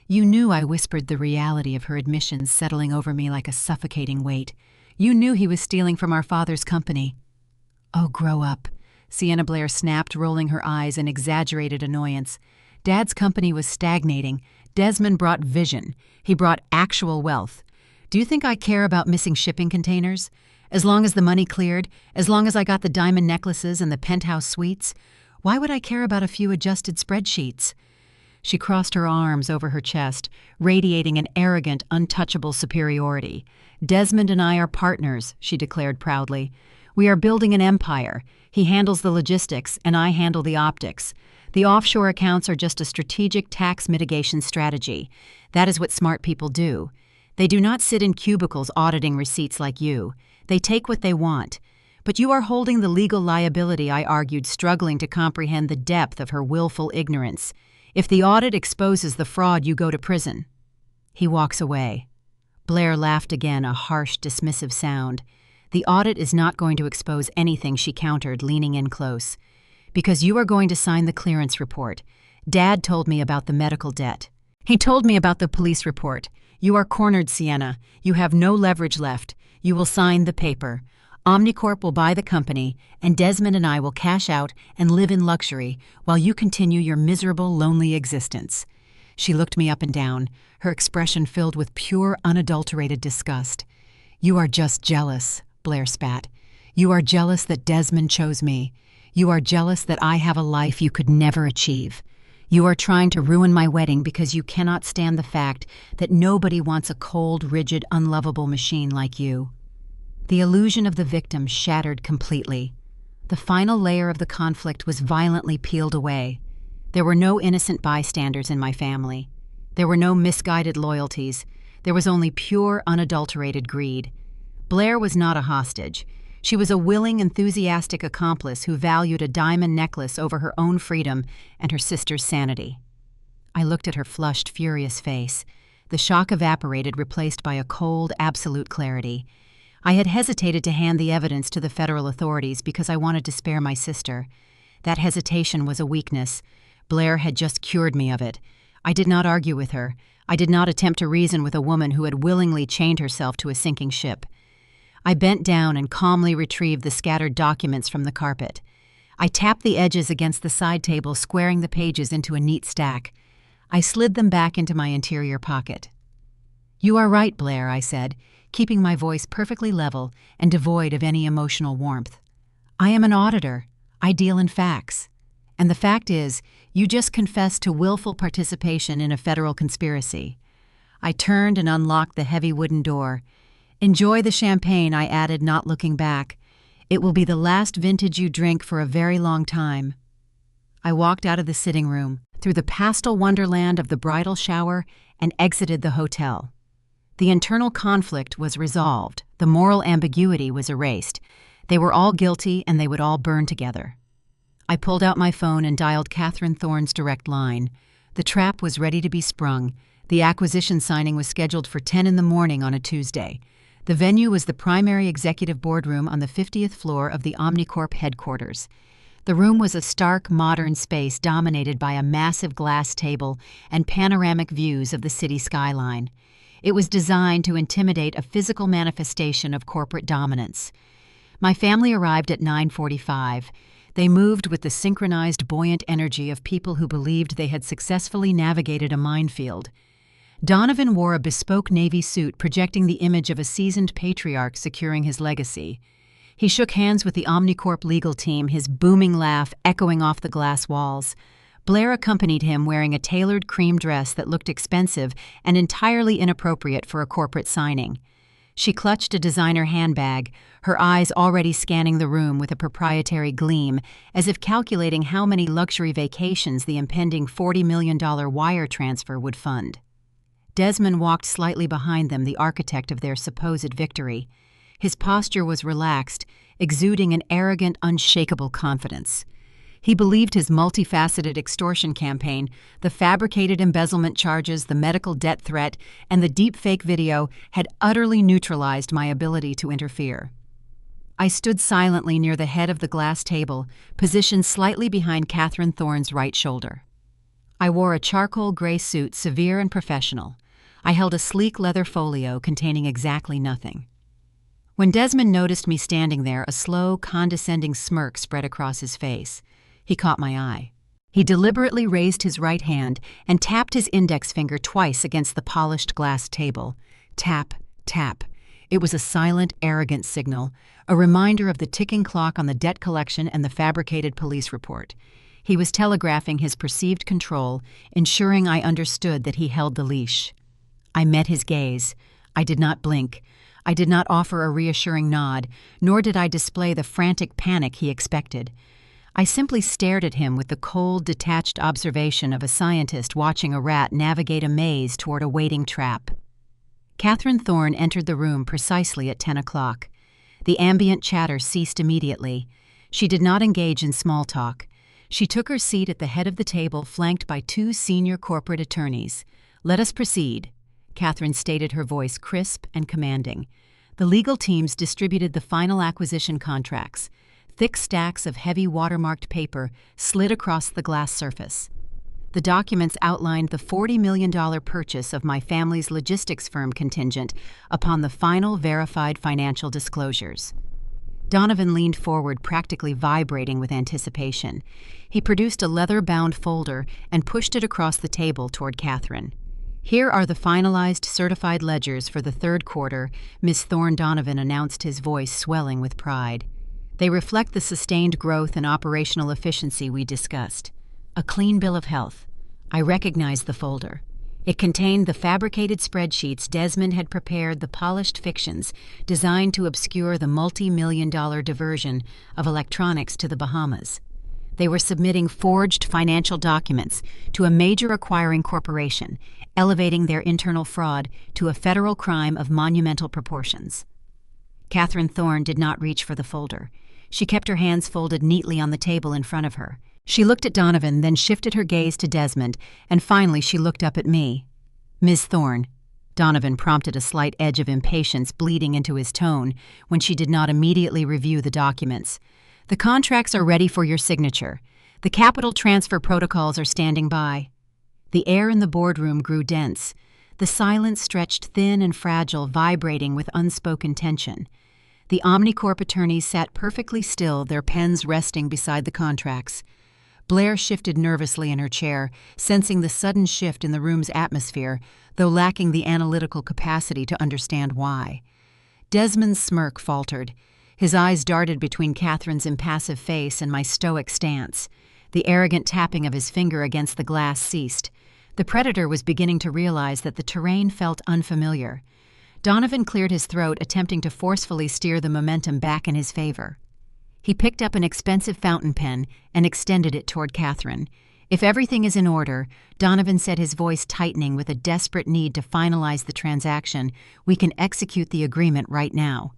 "You knew," I whispered, the reality of her admissions settling over me like a suffocating weight. "You knew he was stealing from our father's company." "Oh, grow up," Sienna Blair snapped, rolling her eyes in exaggerated annoyance. "Dad's company was stagnating. Desmond brought vision. He brought actual wealth. Do you think I care about missing shipping containers? As long as the money cleared, as long as I got the diamond necklaces and the penthouse suites, why would I care about a few adjusted spreadsheets?" She crossed her arms over her chest, radiating an arrogant, untouchable superiority. "Desmond and I are partners," she declared proudly. "We are building an empire. He handles the logistics, and I handle the optics. The offshore accounts are just a strategic tax mitigation strategy. That is what smart people do. They do not sit in cubicles auditing receipts like you. They take what they want. But you are holding the legal liability," I argued, struggling to comprehend the depth of her willful ignorance. "If the audit exposes the fraud, you go to prison." He walks away. Blair laughed again, a harsh, dismissive sound. "The audit is not going to expose anything," she countered, leaning in close. "Because you are going to sign the clearance report. Dad told me about the medical debt. He told me about the police report. You are cornered, Sienna. You have no leverage left. You will sign the paper. Omnicorp will buy the company, and Desmond and I will cash out and live in luxury while you continue your miserable, lonely existence." She looked me up and down, her expression filled with pure, unadulterated disgust. "You are just jealous," Blair spat. "You are jealous that Desmond chose me. You are jealous that I have a life you could never achieve. You are trying to ruin my wedding because you cannot stand the fact that nobody wants a cold, rigid, unlovable machine like you." The illusion of the victim shattered completely. The final layer of the conflict was violently peeled away. There were no innocent bystanders in my family. There were no misguided loyalties. There was only pure, unadulterated greed. Blair was not a hostage. She was a willing, enthusiastic accomplice who valued a diamond necklace over her own freedom and her sister's sanity. I looked at her flushed, furious face. The shock evaporated, replaced by a cold, absolute clarity. I had hesitated to hand the evidence to the federal authorities because I wanted to spare my sister. That hesitation was a weakness. Blair had just cured me of it. I did not argue with her. I did not attempt to reason with a woman who had willingly chained herself to a sinking ship. I bent down and calmly retrieved the scattered documents from the carpet. I tapped the edges against the side table, squaring the pages into a neat stack. I slid them back into my interior pocket. "You are right, Blair," I said, keeping my voice perfectly level and devoid of any emotional warmth. "I am an auditor. I deal in facts. And the fact is, you just confessed to willful participation in a federal conspiracy." I turned and unlocked the heavy wooden door. "Enjoy the champagne," I added, not looking back. "It will be the last vintage you drink for a very long time." I walked out of the sitting room, through the pastel wonderland of the bridal shower, and exited the hotel. The internal conflict was resolved. The moral ambiguity was erased. They were all guilty, and they would all burn together. I pulled out my phone and dialed Catherine Thorne's direct line. The trap was ready to be sprung. The acquisition signing was scheduled for 10 in the morning on a Tuesday. The venue was the primary executive boardroom on the 50th floor of the Omnicorp headquarters. The room was a stark, modern space dominated by a massive glass table and panoramic views of the city skyline. It was designed to intimidate a physical manifestation of corporate dominance. My family arrived at 9:45. They moved with the synchronized, buoyant energy of people who believed they had successfully navigated a minefield. Donovan wore a bespoke navy suit projecting the image of a seasoned patriarch securing his legacy. He shook hands with the Omnicorp legal team, his booming laugh echoing off the glass walls. Blair accompanied him wearing a tailored cream dress that looked expensive and entirely inappropriate for a corporate signing. She clutched a designer handbag, her eyes already scanning the room with a proprietary gleam, as if calculating how many luxury vacations the impending $40 million wire transfer would fund. Desmond walked slightly behind them, the architect of their supposed victory. His posture was relaxed, exuding an arrogant, unshakable confidence. He believed his multifaceted extortion campaign, the fabricated embezzlement charges, the medical debt threat, and the deepfake video had utterly neutralized my ability to interfere. I stood silently near the head of the glass table, positioned slightly behind Catherine Thorne's right shoulder. I wore a charcoal gray suit, severe and professional. I held a sleek leather folio containing exactly nothing. When Desmond noticed me standing there, a slow, condescending smirk spread across his face. He caught my eye. He deliberately raised his right hand and tapped his index finger twice against the polished glass table. Tap, tap. It was a silent, arrogant signal, a reminder of the ticking clock on the debt collection and the fabricated police report. He was telegraphing his perceived control, ensuring I understood that he held the leash. I met his gaze. I did not blink. I did not offer a reassuring nod, nor did I display the frantic panic he expected. I simply stared at him with the cold, detached observation of a scientist watching a rat navigate a maze toward a waiting trap. Catherine Thorne entered the room precisely at 10 o'clock. The ambient chatter ceased immediately. She did not engage in small talk. She took her seat at the head of the table, flanked by two senior corporate attorneys. "Let us proceed," Catherine stated, her voice crisp and commanding. The legal teams distributed the final acquisition contracts. Thick stacks of heavy watermarked paper slid across the glass surface. The documents outlined the $40 million purchase of my family's logistics firm contingent upon the final verified financial disclosures. Donovan leaned forward, practically vibrating with anticipation. He produced a leather-bound folder and pushed it across the table toward Catherine. "Here are the finalized certified ledgers for the third quarter," Ms. Thorne Donovan announced, his voice swelling with pride. "They reflect the sustained growth and operational efficiency we discussed. A clean bill of health." I recognized the folder. It contained the fabricated spreadsheets Desmond had prepared, the polished fictions designed to obscure the multi-million-dollar diversion of electronics to the Bahamas. They were submitting forged financial documents to a major acquiring corporation, elevating their internal fraud to a federal crime of monumental proportions. Catherine Thorne did not reach for the folder. She kept her hands folded neatly on the table in front of her. She looked at Donovan, then shifted her gaze to Desmond, and finally she looked up at me. "Ms. Thorne," Donovan prompted, a slight edge of impatience bleeding into his tone when she did not immediately review the documents. "The contracts are ready for your signature. The capital transfer protocols are standing by." The air in the boardroom grew dense. The silence stretched thin and fragile, vibrating with unspoken tension. The Omnicorp attorneys sat perfectly still, their pens resting beside the contracts. Blair shifted nervously in her chair, sensing the sudden shift in the room's atmosphere, though lacking the analytical capacity to understand why. Desmond's smirk faltered. His eyes darted between Catherine's impassive face and my stoic stance. The arrogant tapping of his finger against the glass ceased. The predator was beginning to realize that the terrain felt unfamiliar. Donovan cleared his throat, attempting to forcefully steer the momentum back in his favor. He picked up an expensive fountain pen and extended it toward Catherine. "If everything is in order," Donovan said, his voice tightening with a desperate need to finalize the transaction, "we can execute the agreement right now."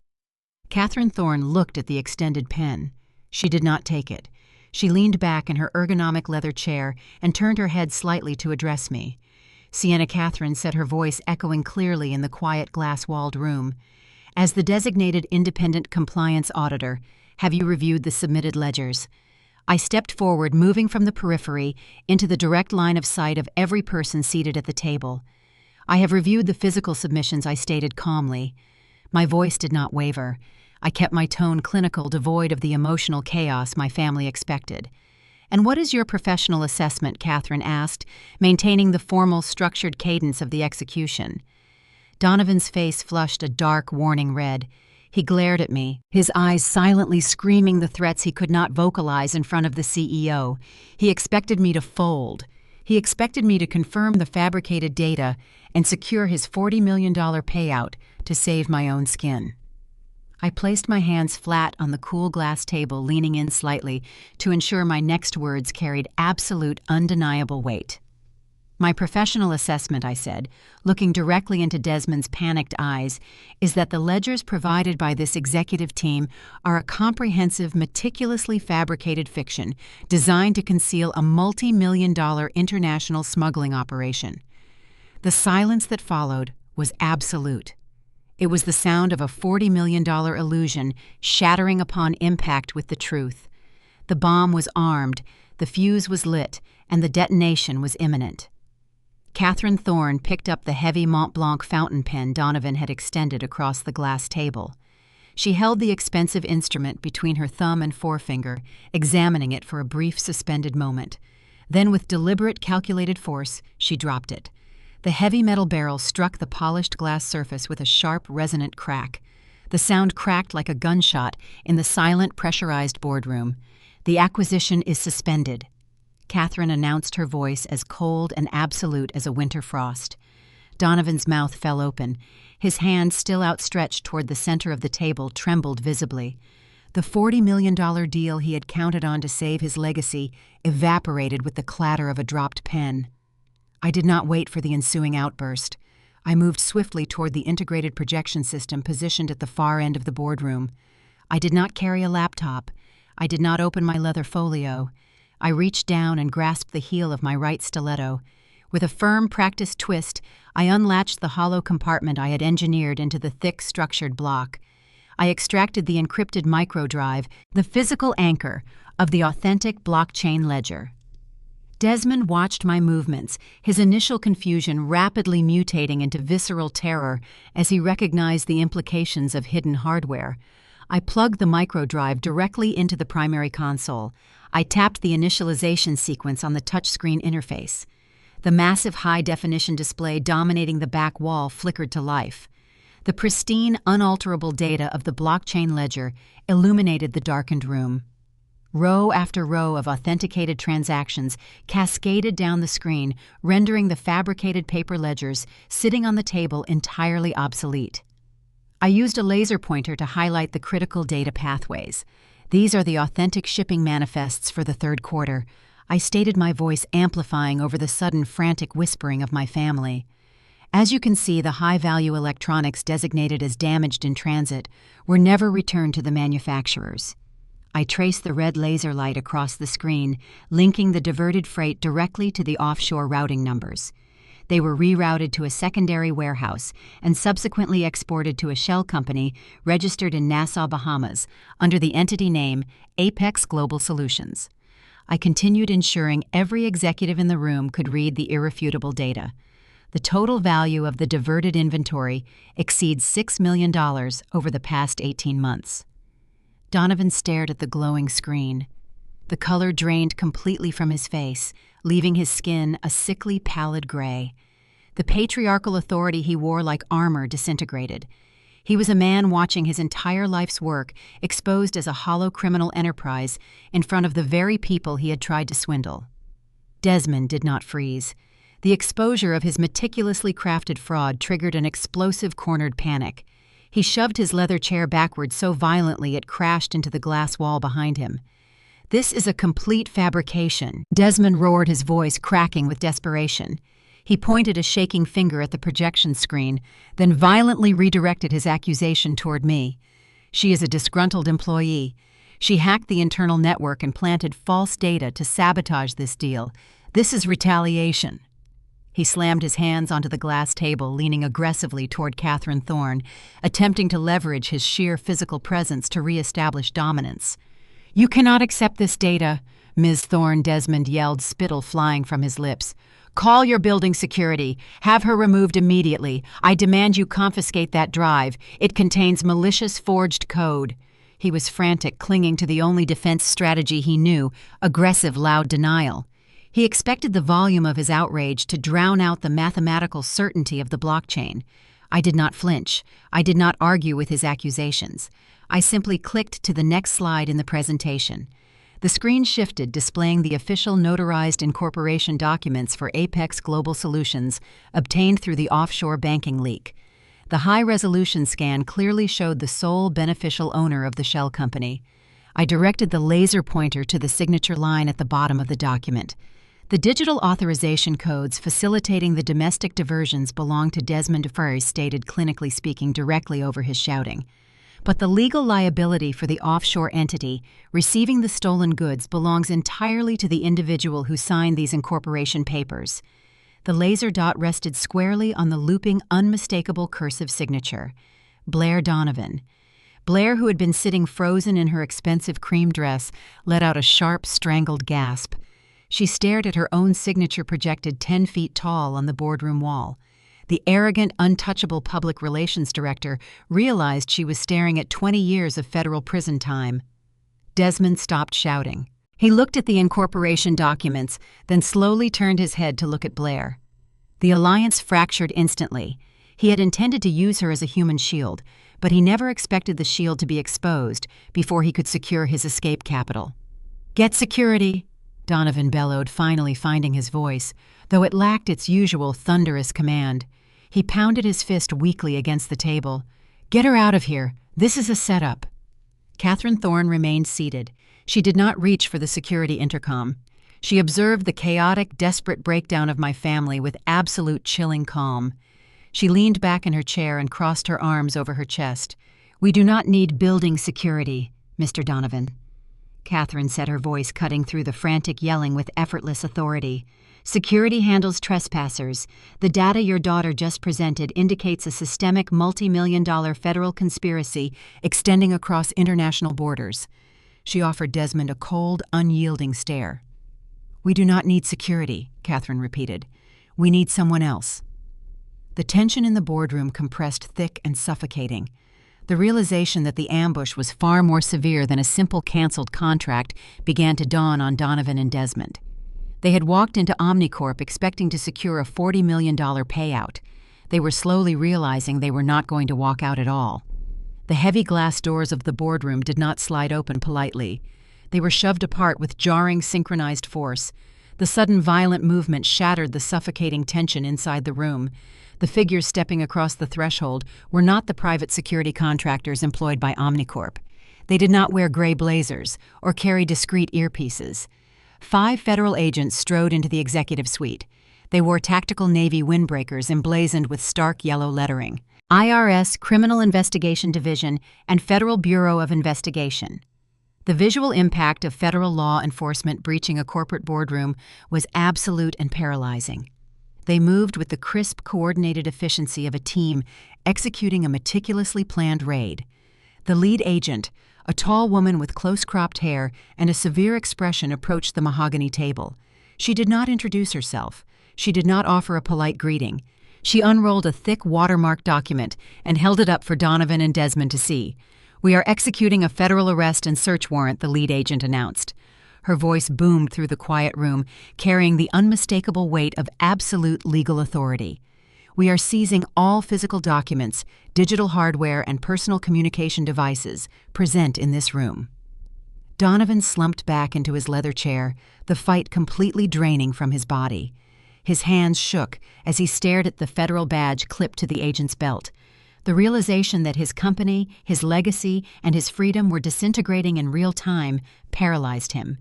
Catherine Thorne looked at the extended pen. She did not take it. She leaned back in her ergonomic leather chair and turned her head slightly to address me. "Sienna," Catherine said, her voice echoing clearly in the quiet glass-walled room. As the designated independent compliance auditor, have you reviewed the submitted ledgers? I stepped forward, moving from the periphery into the direct line of sight of every person seated at the table. I have reviewed the physical submissions, I stated calmly. My voice did not waver. I kept my tone clinical, devoid of the emotional chaos my family expected. "And what is your professional assessment?" Catherine asked, maintaining the formal, structured cadence of the execution. Donovan's face flushed a dark, warning red. He glared at me, his eyes silently screaming the threats he could not vocalize in front of the CEO. He expected me to fold. He expected me to confirm the fabricated data and secure his $40 million payout to save my own skin. I placed my hands flat on the cool glass table, leaning in slightly to ensure my next words carried absolute, undeniable weight. "My professional assessment," I said, looking directly into Desmond's panicked eyes, "is that the ledgers provided by this executive team are a comprehensive, meticulously fabricated fiction designed to conceal a multi-million-dollar international smuggling operation." The silence that followed was absolute. It was the sound of a $40 million illusion shattering upon impact with the truth. The bomb was armed, the fuse was lit, and the detonation was imminent. Catherine Thorne picked up the heavy Mont Blanc fountain pen Donovan had extended across the glass table. She held the expensive instrument between her thumb and forefinger, examining it for a brief suspended moment. Then, with deliberate, calculated force, she dropped it. The heavy metal barrel struck the polished glass surface with a sharp, resonant crack. The sound cracked like a gunshot in the silent, pressurized boardroom. "The acquisition is suspended," Catherine announced, her voice as cold and absolute as a winter frost. Donovan's mouth fell open. His hand, still outstretched toward the center of the table, trembled visibly. The $40 million deal he had counted on to save his legacy evaporated with the clatter of a dropped pen. I did not wait for the ensuing outburst. I moved swiftly toward the integrated projection system positioned at the far end of the boardroom. I did not carry a laptop. I did not open my leather folio. I reached down and grasped the heel of my right stiletto. With a firm, practiced twist, I unlatched the hollow compartment I had engineered into the thick, structured block. I extracted the encrypted microdrive, the physical anchor of the authentic blockchain ledger. Desmond watched my movements, his initial confusion rapidly mutating into visceral terror as he recognized the implications of hidden hardware. I plugged the microdrive directly into the primary console. I tapped the initialization sequence on the touchscreen interface. The massive high-definition display dominating the back wall flickered to life. The pristine, unalterable data of the blockchain ledger illuminated the darkened room. Row after row of authenticated transactions cascaded down the screen, rendering the fabricated paper ledgers sitting on the table entirely obsolete. I used a laser pointer to highlight the critical data pathways. "These are the authentic shipping manifests for the third quarter," I stated, my voice amplifying over the sudden frantic whispering of my family. "As you can see, the high-value electronics designated as damaged in transit were never returned to the manufacturers." I traced the red laser light across the screen, linking the diverted freight directly to the offshore routing numbers. They were rerouted to a secondary warehouse and subsequently exported to a shell company registered in Nassau, Bahamas, under the entity name Apex Global Solutions. I continued, ensuring every executive in the room could read the irrefutable data. The total value of the diverted inventory exceeds $6 million over the past 18 months. Donovan stared at the glowing screen. The color drained completely from his face, leaving his skin a sickly, pallid gray. The patriarchal authority he wore like armor disintegrated. He was a man watching his entire life's work exposed as a hollow criminal enterprise in front of the very people he had tried to swindle. Desmond did not freeze. The exposure of his meticulously crafted fraud triggered an explosive cornered panic. He shoved his leather chair backward so violently it crashed into the glass wall behind him. "This is a complete fabrication," Desmond roared, his voice cracking with desperation. He pointed a shaking finger at the projection screen, then violently redirected his accusation toward me. "She is a disgruntled employee. She hacked the internal network and planted false data to sabotage this deal. This is retaliation." He slammed his hands onto the glass table, leaning aggressively toward Catherine Thorne, attempting to leverage his sheer physical presence to re-establish dominance. "You cannot accept this data," Ms. Thorne, Desmond yelled, spittle flying from his lips. "Call your building security. Have her removed immediately. I demand you confiscate that drive. It contains malicious forged code." He was frantic, clinging to the only defense strategy he knew, aggressive, loud denial. He expected the volume of his outrage to drown out the mathematical certainty of the blockchain. I did not flinch. I did not argue with his accusations. I simply clicked to the next slide in the presentation. The screen shifted, displaying the official notarized incorporation documents for Apex Global Solutions obtained through the offshore banking leak. The high-resolution scan clearly showed the sole beneficial owner of the shell company. I directed the laser pointer to the signature line at the bottom of the document. The digital authorization codes facilitating the domestic diversions belong to Desmond Furry, stated, clinically speaking, directly over his shouting. But the legal liability for the offshore entity receiving the stolen goods belongs entirely to the individual who signed these incorporation papers. The laser dot rested squarely on the looping, unmistakable cursive signature. Blair Donovan. Blair, who had been sitting frozen in her expensive cream dress, let out a sharp, strangled gasp. She stared at her own signature projected 10 feet tall on the boardroom wall. The arrogant, untouchable public relations director realized she was staring at 20 years of federal prison time. Desmond stopped shouting. He looked at the incorporation documents, then slowly turned his head to look at Blair. The alliance fractured instantly. He had intended to use her as a human shield, but he never expected the shield to be exposed before he could secure his escape capital. "Get security," Donovan bellowed, finally finding his voice, though it lacked its usual thunderous command. He pounded his fist weakly against the table. "Get her out of here. This is a setup." Catherine Thorne remained seated. She did not reach for the security intercom. She observed the chaotic, desperate breakdown of my family with absolute chilling calm. She leaned back in her chair and crossed her arms over her chest. "We do not need building security, Mr. Donovan." Catherine said, her voice cutting through the frantic yelling with effortless authority. "Security handles trespassers. The data your daughter just presented indicates a systemic multi-million-dollar federal conspiracy extending across international borders." She offered Desmond a cold, unyielding stare. "We do not need security," Catherine repeated. "We need someone else." The tension in the boardroom compressed thick and suffocating. The realization that the ambush was far more severe than a simple canceled contract began to dawn on Donovan and Desmond. They had walked into Omnicorp expecting to secure a $40 million payout. They were slowly realizing they were not going to walk out at all. The heavy glass doors of the boardroom did not slide open politely. They were shoved apart with jarring, synchronized force. The sudden violent movement shattered the suffocating tension inside the room. The figures stepping across the threshold were not the private security contractors employed by Omnicorp. They did not wear gray blazers or carry discreet earpieces. 5 federal agents strode into the executive suite. They wore tactical Navy windbreakers emblazoned with stark yellow lettering. IRS Criminal Investigation Division and Federal Bureau of Investigation. The visual impact of federal law enforcement breaching a corporate boardroom was absolute and paralyzing. They moved with the crisp, coordinated efficiency of a team executing a meticulously planned raid. The lead agent, a tall woman with close-cropped hair and a severe expression, approached the mahogany table. She did not introduce herself. She did not offer a polite greeting. She unrolled a thick watermarked document and held it up for Donovan and Desmond to see. "We are executing a federal arrest and search warrant," the lead agent announced. Her voice boomed through the quiet room, carrying the unmistakable weight of absolute legal authority. "We are seizing all physical documents, digital hardware, and personal communication devices present in this room." Donovan slumped back into his leather chair, the fight completely draining from his body. His hands shook as he stared at the federal badge clipped to the agent's belt. The realization that his company, his legacy, and his freedom were disintegrating in real time paralyzed him.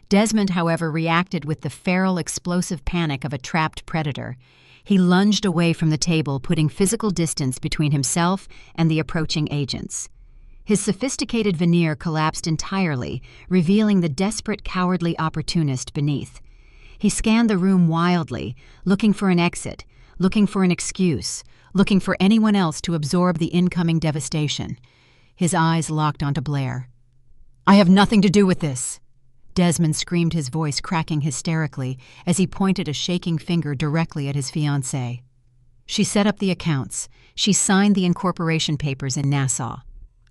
Desmond, however, reacted with the feral, explosive panic of a trapped predator. He lunged away from the table, putting physical distance between himself and the approaching agents. His sophisticated veneer collapsed entirely, revealing the desperate, cowardly opportunist beneath. He scanned the room wildly, looking for an exit, looking for an excuse, looking for anyone else to absorb the incoming devastation. His eyes locked onto Blair. "I have nothing to do with this!" Desmond screamed, his voice cracking hysterically as he pointed a shaking finger directly at his fiancée. "She set up the accounts. She signed the incorporation papers in Nassau.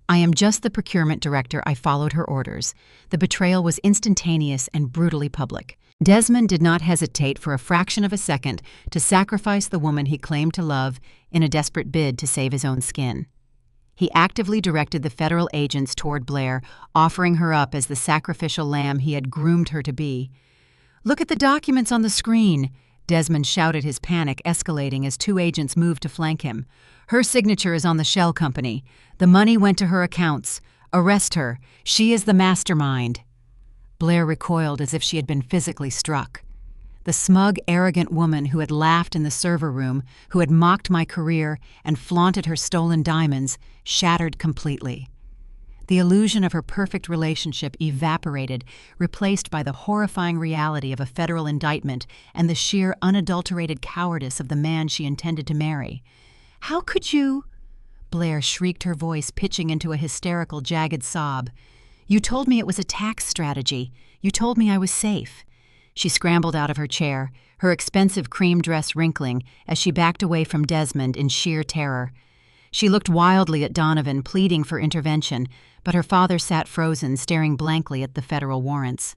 I am just the procurement director. I followed her orders. The betrayal was instantaneous and brutally public." Desmond did not hesitate for a fraction of a second to sacrifice the woman he claimed to love in a desperate bid to save his own skin. He actively directed the federal agents toward Blair, offering her up as the sacrificial lamb he had groomed her to be. "Look at the documents on the screen," Desmond shouted, his panic escalating as two agents moved to flank him. "Her signature is on the shell company. The money went to her accounts. Arrest her. She is the mastermind." Blair recoiled as if she had been physically struck. The smug, arrogant woman who had laughed in the server room, who had mocked my career and flaunted her stolen diamonds, shattered completely. The illusion of her perfect relationship evaporated, replaced by the horrifying reality of a federal indictment and the sheer, unadulterated cowardice of the man she intended to marry. "How could you?" Blair shrieked, her voice pitching into a hysterical, jagged sob. "You told me it was a tax strategy. You told me I was safe." She scrambled out of her chair, her expensive cream dress wrinkling as she backed away from Desmond in sheer terror. She looked wildly at Donovan, pleading for intervention, but her father sat frozen, staring blankly at the federal warrants.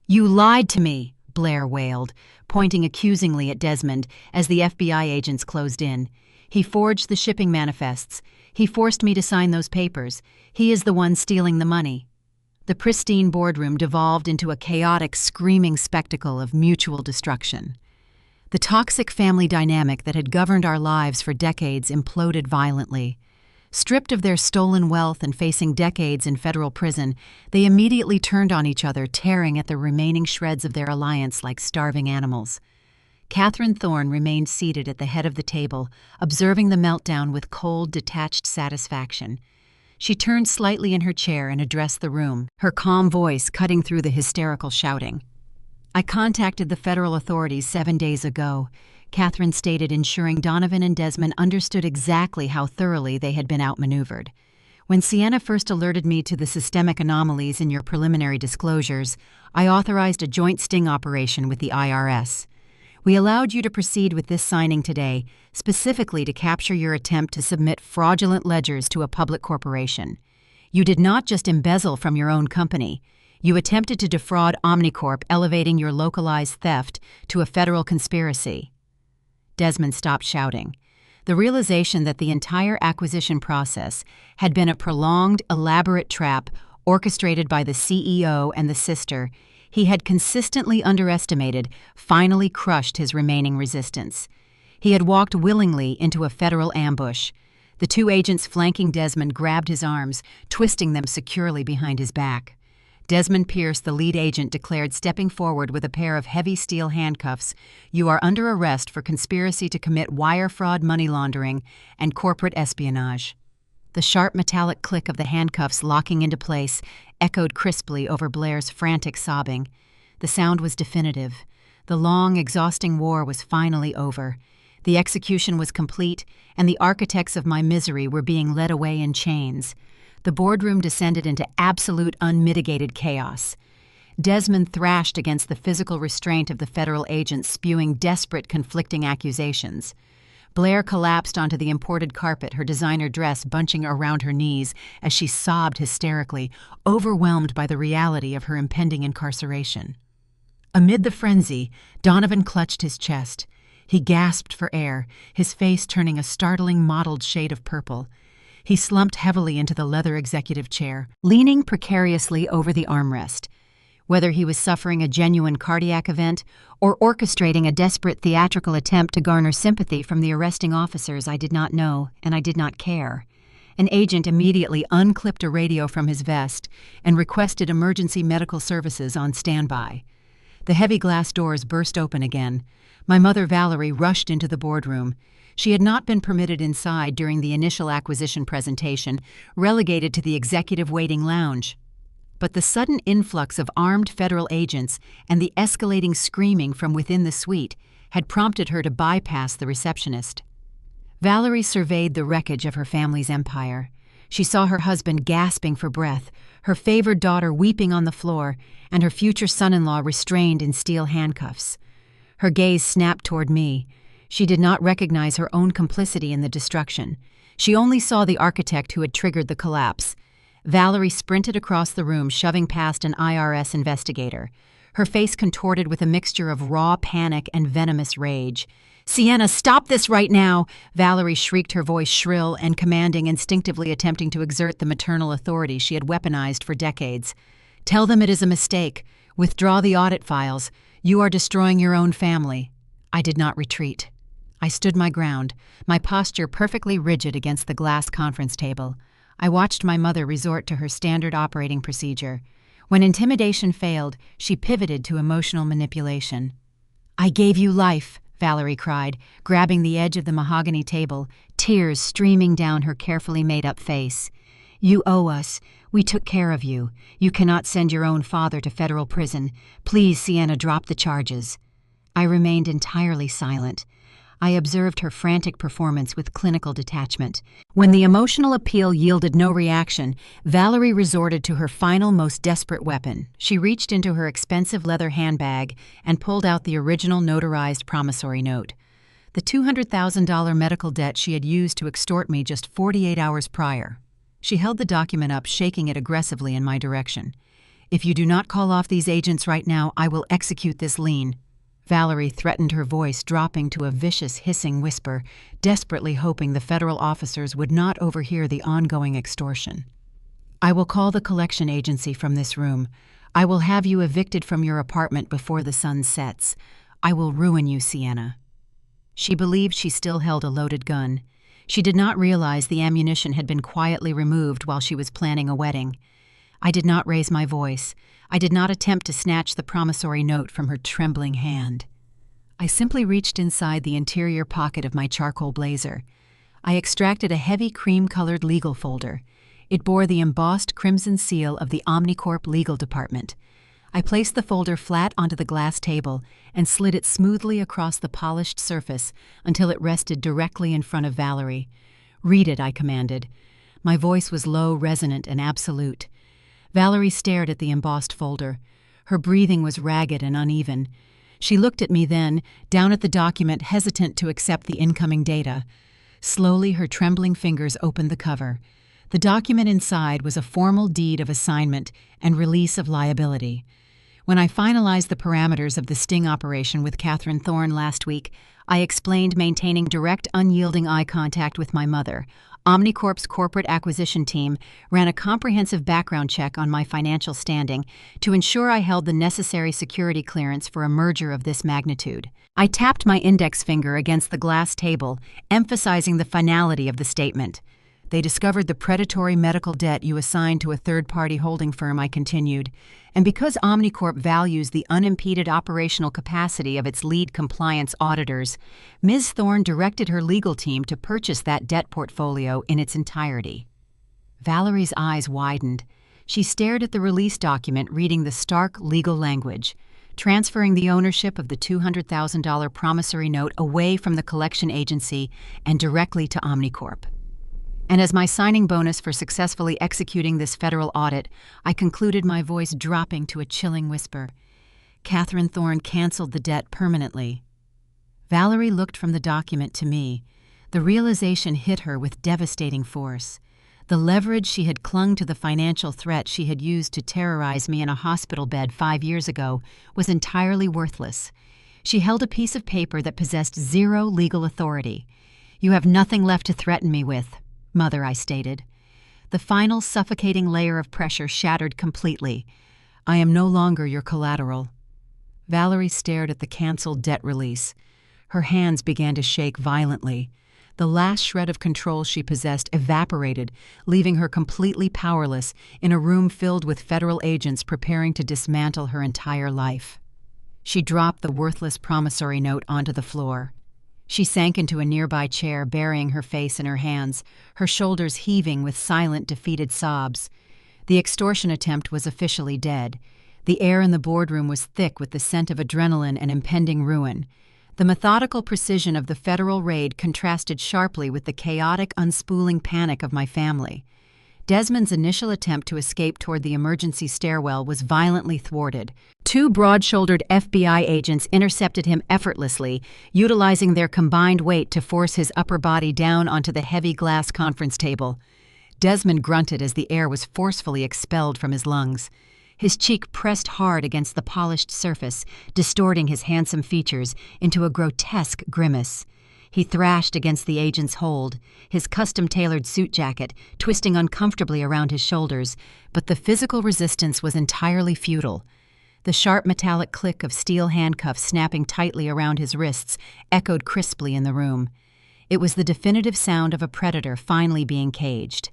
"You lied to me," Blair wailed, pointing accusingly at Desmond as the FBI agents closed in. "He forged the shipping manifests. He forced me to sign those papers. He is the one stealing the money." The pristine boardroom devolved into a chaotic, screaming spectacle of mutual destruction. The toxic family dynamic that had governed our lives for decades imploded violently. Stripped of their stolen wealth and facing decades in federal prison, they immediately turned on each other, tearing at the remaining shreds of their alliance like starving animals. Catherine Thorne remained seated at the head of the table, observing the meltdown with cold, detached satisfaction. She turned slightly in her chair and addressed the room, her calm voice cutting through the hysterical shouting. "I contacted the federal authorities 7 days ago," Catherine stated, ensuring Donovan and Desmond understood exactly how thoroughly they had been outmaneuvered. "When Sienna first alerted me to the systemic anomalies in your preliminary disclosures, I authorized a joint sting operation with the IRS. We allowed you to proceed with this signing today, specifically to capture your attempt to submit fraudulent ledgers to a public corporation. You did not just embezzle from your own company. You attempted to defraud Omnicorp, elevating your localized theft to a federal conspiracy." Desmond stopped shouting. The realization that the entire acquisition process had been a prolonged, elaborate trap orchestrated by the CEO and the sister he had consistently underestimated finally crushed his remaining resistance. He had walked willingly into a federal ambush. The two agents flanking Desmond grabbed his arms, twisting them securely behind his back. Desmond Pierce, the lead agent, declared, stepping forward with a pair of heavy steel handcuffs, "You are under arrest for conspiracy to commit wire fraud, money laundering, and corporate espionage." The sharp metallic click of the handcuffs locking into place echoed crisply over Blair's frantic sobbing. The sound was definitive. The long, exhausting war was finally over. The execution was complete, and the architects of my misery were being led away in chains. The boardroom descended into absolute, unmitigated chaos. Desmond thrashed against the physical restraint of the federal agents, spewing desperate, conflicting accusations. Blair collapsed onto the imported carpet, her designer dress bunching around her knees as she sobbed hysterically, overwhelmed by the reality of her impending incarceration. Amid the frenzy, Donovan clutched his chest. He gasped for air, his face turning a startling mottled shade of purple. He slumped heavily into the leather executive chair, leaning precariously over the armrest. Whether he was suffering a genuine cardiac event or orchestrating a desperate theatrical attempt to garner sympathy from the arresting officers, I did not know, and I did not care. An agent immediately unclipped a radio from his vest and requested emergency medical services on standby. The heavy glass doors burst open again. My mother, Valerie, rushed into the boardroom. She had not been permitted inside during the initial acquisition presentation, relegated to the executive waiting lounge. But the sudden influx of armed federal agents and the escalating screaming from within the suite had prompted her to bypass the receptionist. Valerie surveyed the wreckage of her family's empire. She saw her husband gasping for breath, her favored daughter weeping on the floor, and her future son-in-law restrained in steel handcuffs. Her gaze snapped toward me. She did not recognize her own complicity in the destruction. She only saw the architect who had triggered the collapse. Valerie sprinted across the room, shoving past an IRS investigator. Her face contorted with a mixture of raw panic and venomous rage. "Sienna, stop this right now!" Valerie shrieked, her voice shrill and commanding, instinctively attempting to exert the maternal authority she had weaponized for decades. "Tell them it is a mistake. Withdraw the audit files. You are destroying your own family." I did not retreat. I stood my ground, my posture perfectly rigid against the glass conference table. I watched my mother resort to her standard operating procedure. When intimidation failed, she pivoted to emotional manipulation. "I gave you life," Valerie cried, grabbing the edge of the mahogany table, tears streaming down her carefully made-up face. "You owe us. We took care of you. You cannot send your own father to federal prison. Please, Sienna, drop the charges." I remained entirely silent. I observed her frantic performance with clinical detachment. When the emotional appeal yielded no reaction, Valerie resorted to her final, most desperate weapon. She reached into her expensive leather handbag and pulled out the original notarized promissory note. The $200,000 medical debt she had used to extort me just 48 hours prior. She held the document up, shaking it aggressively in my direction. "If you do not call off these agents right now, I will execute this lien." Valerie threatened, her voice dropping to a vicious, hissing whisper, desperately hoping the federal officers would not overhear the ongoing extortion. "I will call the collection agency from this room. I will have you evicted from your apartment before the sun sets. I will ruin you, Sienna." She believed she still held a loaded gun. She did not realize the ammunition had been quietly removed while she was planning a wedding. I did not raise my voice. I did not attempt to snatch the promissory note from her trembling hand. I simply reached inside the interior pocket of my charcoal blazer. I extracted a heavy cream-colored legal folder. It bore the embossed crimson seal of the Omnicorp Legal Department. I placed the folder flat onto the glass table and slid it smoothly across the polished surface until it rested directly in front of Valerie. "Read it," I commanded. My voice was low, resonant, and absolute. Valerie stared at the embossed folder. Her breathing was ragged and uneven. She looked at me then, down at the document, hesitant to accept the incoming data. Slowly, her trembling fingers opened the cover. The document inside was a formal deed of assignment and release of liability. When I finalized the parameters of the sting operation with Catherine Thorne last week, I explained maintaining direct, unyielding eye contact with my mother. Omnicorp's corporate acquisition team ran a comprehensive background check on my financial standing to ensure I held the necessary security clearance for a merger of this magnitude. I tapped my index finger against the glass table, emphasizing the finality of the statement. "They discovered the predatory medical debt you assigned to a third-party holding firm," I continued, "and because Omnicorp values the unimpeded operational capacity of its lead compliance auditors, Ms. Thorne directed her legal team to purchase that debt portfolio in its entirety." Valerie's eyes widened. She stared at the release document, reading the stark legal language, transferring the ownership of the $200,000 promissory note away from the collection agency and directly to Omnicorp. And as my signing bonus for successfully executing this federal audit, I concluded, my voice dropping to a chilling whisper, "Catherine Thorne canceled the debt permanently." Valerie looked from the document to me. The realization hit her with devastating force. The leverage she had clung to, the financial threat she had used to terrorize me in a hospital bed 5 years ago, was entirely worthless. She held a piece of paper that possessed zero legal authority. "You have nothing left to threaten me with, Mother," I stated. The final suffocating layer of pressure shattered completely. "I am no longer your collateral." Valerie stared at the canceled debt release. Her hands began to shake violently. The last shred of control she possessed evaporated, leaving her completely powerless in a room filled with federal agents preparing to dismantle her entire life. She dropped the worthless promissory note onto the floor. She sank into a nearby chair, burying her face in her hands, her shoulders heaving with silent, defeated sobs. The extortion attempt was officially dead. The air in the boardroom was thick with the scent of adrenaline and impending ruin. The methodical precision of the federal raid contrasted sharply with the chaotic, unspooling panic of my family. Desmond's initial attempt to escape toward the emergency stairwell was violently thwarted. Two broad-shouldered FBI agents intercepted him effortlessly, utilizing their combined weight to force his upper body down onto the heavy glass conference table. Desmond grunted as the air was forcefully expelled from his lungs. His cheek pressed hard against the polished surface, distorting his handsome features into a grotesque grimace. He thrashed against the agent's hold, his custom-tailored suit jacket twisting uncomfortably around his shoulders, but the physical resistance was entirely futile. The sharp metallic click of steel handcuffs snapping tightly around his wrists echoed crisply in the room. It was the definitive sound of a predator finally being caged.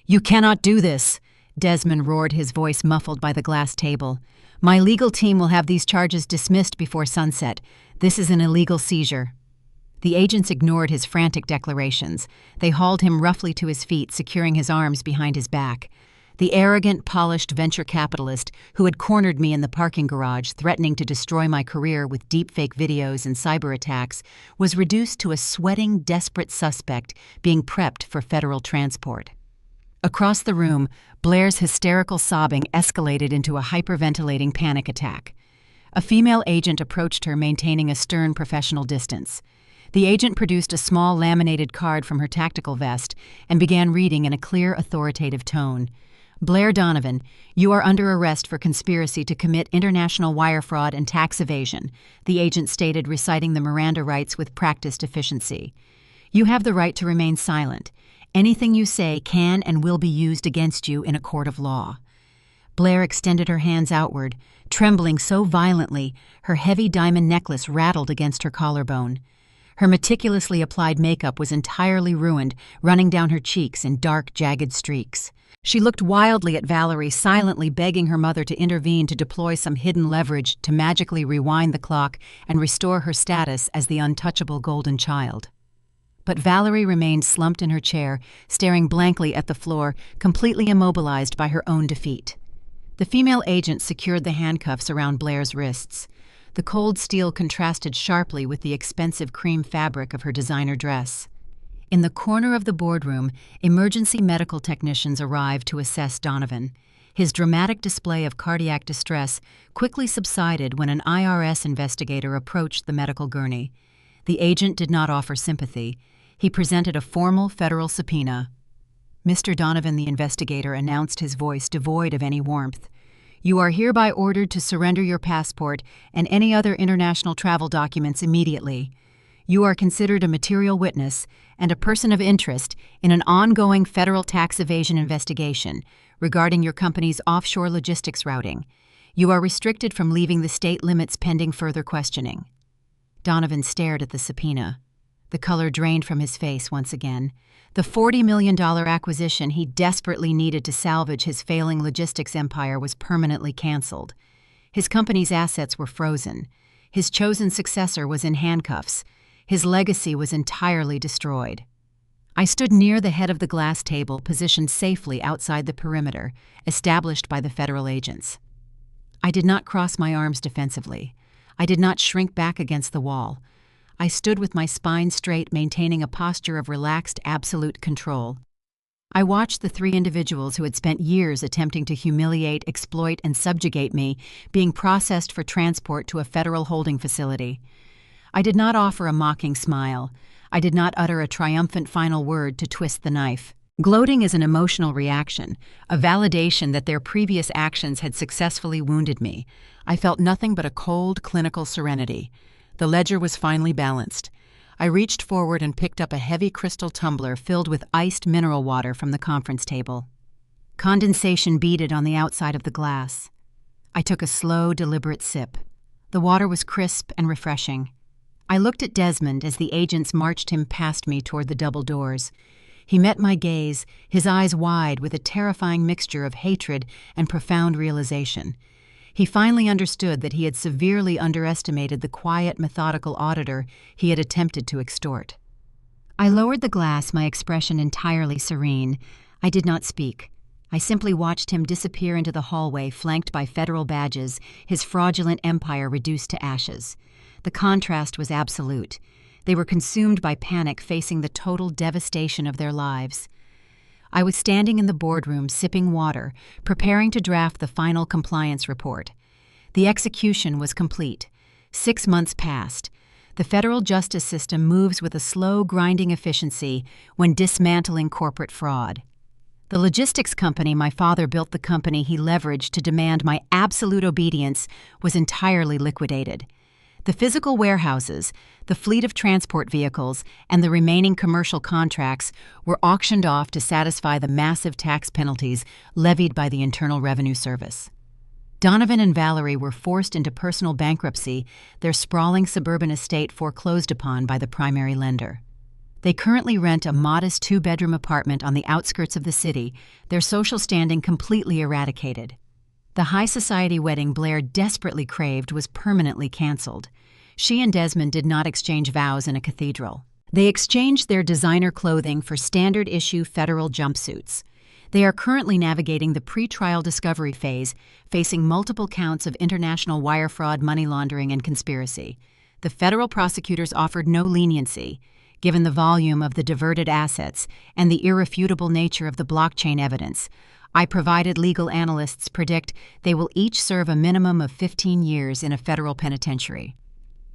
"You cannot do this!" Desmond roared, his voice muffled by the glass table. "My legal team will have these charges dismissed before sunset. This is an illegal seizure." The agents ignored his frantic declarations. They hauled him roughly to his feet, securing his arms behind his back. The arrogant, polished venture capitalist who had cornered me in the parking garage, threatening to destroy my career with deepfake videos and cyber attacks, was reduced to a sweating, desperate suspect being prepped for federal transport. Across the room, Blair's hysterical sobbing escalated into a hyperventilating panic attack. A female agent approached her, maintaining a stern professional distance. The agent produced a small laminated card from her tactical vest and began reading in a clear, authoritative tone. "Blair Donovan, you are under arrest for conspiracy to commit international wire fraud and tax evasion," the agent stated, reciting the Miranda rights with practiced efficiency. "You have the right to remain silent. Anything you say can and will be used against you in a court of law." Blair extended her hands outward, trembling so violently her heavy diamond necklace rattled against her collarbone. Her meticulously applied makeup was entirely ruined, running down her cheeks in dark, jagged streaks. She looked wildly at Valerie, silently begging her mother to intervene to deploy some hidden leverage to magically rewind the clock and restore her status as the untouchable golden child. But Valerie remained slumped in her chair, staring blankly at the floor, completely immobilized by her own defeat. The female agent secured the handcuffs around Blair's wrists. The cold steel contrasted sharply with the expensive cream fabric of her designer dress. In the corner of the boardroom, emergency medical technicians arrived to assess Donovan. His dramatic display of cardiac distress quickly subsided when an IRS investigator approached the medical gurney. The agent did not offer sympathy. He presented a formal federal subpoena. "Mr. Donovan," the investigator announced, his voice devoid of any warmth, "you are hereby ordered to surrender your passport and any other international travel documents immediately. You are considered a material witness and a person of interest in an ongoing federal tax evasion investigation regarding your company's offshore logistics routing. You are restricted from leaving the state limits pending further questioning." Donovan stared at the subpoena. The color drained from his face once again. The $40 million acquisition he desperately needed to salvage his failing logistics empire was permanently canceled. His company's assets were frozen. His chosen successor was in handcuffs. His legacy was entirely destroyed. I stood near the head of the glass table, positioned safely outside the perimeter established by the federal agents. I did not cross my arms defensively. I did not shrink back against the wall. I stood with my spine straight, maintaining a posture of relaxed, absolute control. I watched the three individuals who had spent years attempting to humiliate, exploit, and subjugate me being processed for transport to a federal holding facility. I did not offer a mocking smile. I did not utter a triumphant final word to twist the knife. Gloating is an emotional reaction, a validation that their previous actions had successfully wounded me. I felt nothing but a cold, clinical serenity. The ledger was finally balanced. I reached forward and picked up a heavy crystal tumbler filled with iced mineral water from the conference table. Condensation beaded on the outside of the glass. I took a slow, deliberate sip. The water was crisp and refreshing. I looked at Desmond as the agents marched him past me toward the double doors. He met my gaze, his eyes wide with a terrifying mixture of hatred and profound realization. He finally understood that he had severely underestimated the quiet, methodical auditor he had attempted to extort. I lowered the glass, my expression entirely serene. I did not speak. I simply watched him disappear into the hallway flanked by federal badges, his fraudulent empire reduced to ashes. The contrast was absolute. They were consumed by panic, facing the total devastation of their lives. I was standing in the boardroom sipping water, preparing to draft the final compliance report. The execution was complete. 6 months passed. The federal justice system moves with a slow, grinding efficiency when dismantling corporate fraud. The logistics company my father built, the company he leveraged to demand my absolute obedience, was entirely liquidated. The physical warehouses, the fleet of transport vehicles, and the remaining commercial contracts were auctioned off to satisfy the massive tax penalties levied by the Internal Revenue Service. Donovan and Valerie were forced into personal bankruptcy, their sprawling suburban estate foreclosed upon by the primary lender. They currently rent a modest 2-bedroom apartment on the outskirts of the city, their social standing completely eradicated. The high society wedding Blair desperately craved was permanently canceled. She and Desmond did not exchange vows in a cathedral. They exchanged their designer clothing for standard-issue federal jumpsuits. They are currently navigating the pre-trial discovery phase, facing multiple counts of international wire fraud, money laundering, and conspiracy. The federal prosecutors offered no leniency, given the volume of the diverted assets and the irrefutable nature of the blockchain evidence. I provided legal analysts predict they will each serve a minimum of 15 years in a federal penitentiary.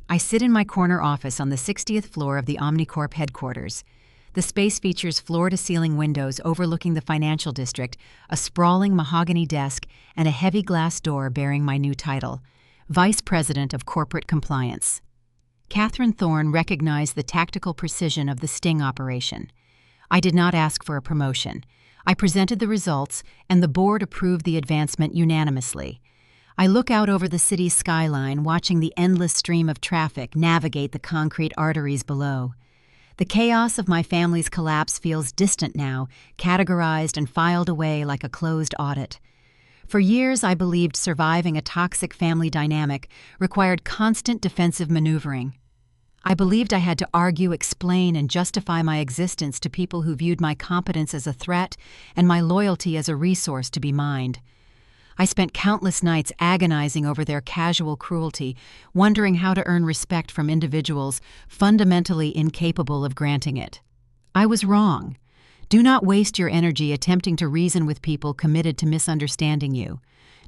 I sit in my corner office on the 60th floor of the Omnicorp headquarters. The space features floor-to-ceiling windows overlooking the financial district, a sprawling mahogany desk, and a heavy glass door bearing my new title, Vice President of Corporate Compliance. Catherine Thorne recognized the tactical precision of the sting operation. I did not ask for a promotion. I presented the results, and the board approved the advancement unanimously. I look out over the city's skyline, watching the endless stream of traffic navigate the concrete arteries below. The chaos of my family's collapse feels distant now, categorized and filed away like a closed audit. For years, I believed surviving a toxic family dynamic required constant defensive maneuvering. I believed I had to argue, explain, and justify my existence to people who viewed my competence as a threat and my loyalty as a resource to be mined. I spent countless nights agonizing over their casual cruelty, wondering how to earn respect from individuals fundamentally incapable of granting it. I was wrong. Do not waste your energy attempting to reason with people committed to misunderstanding you.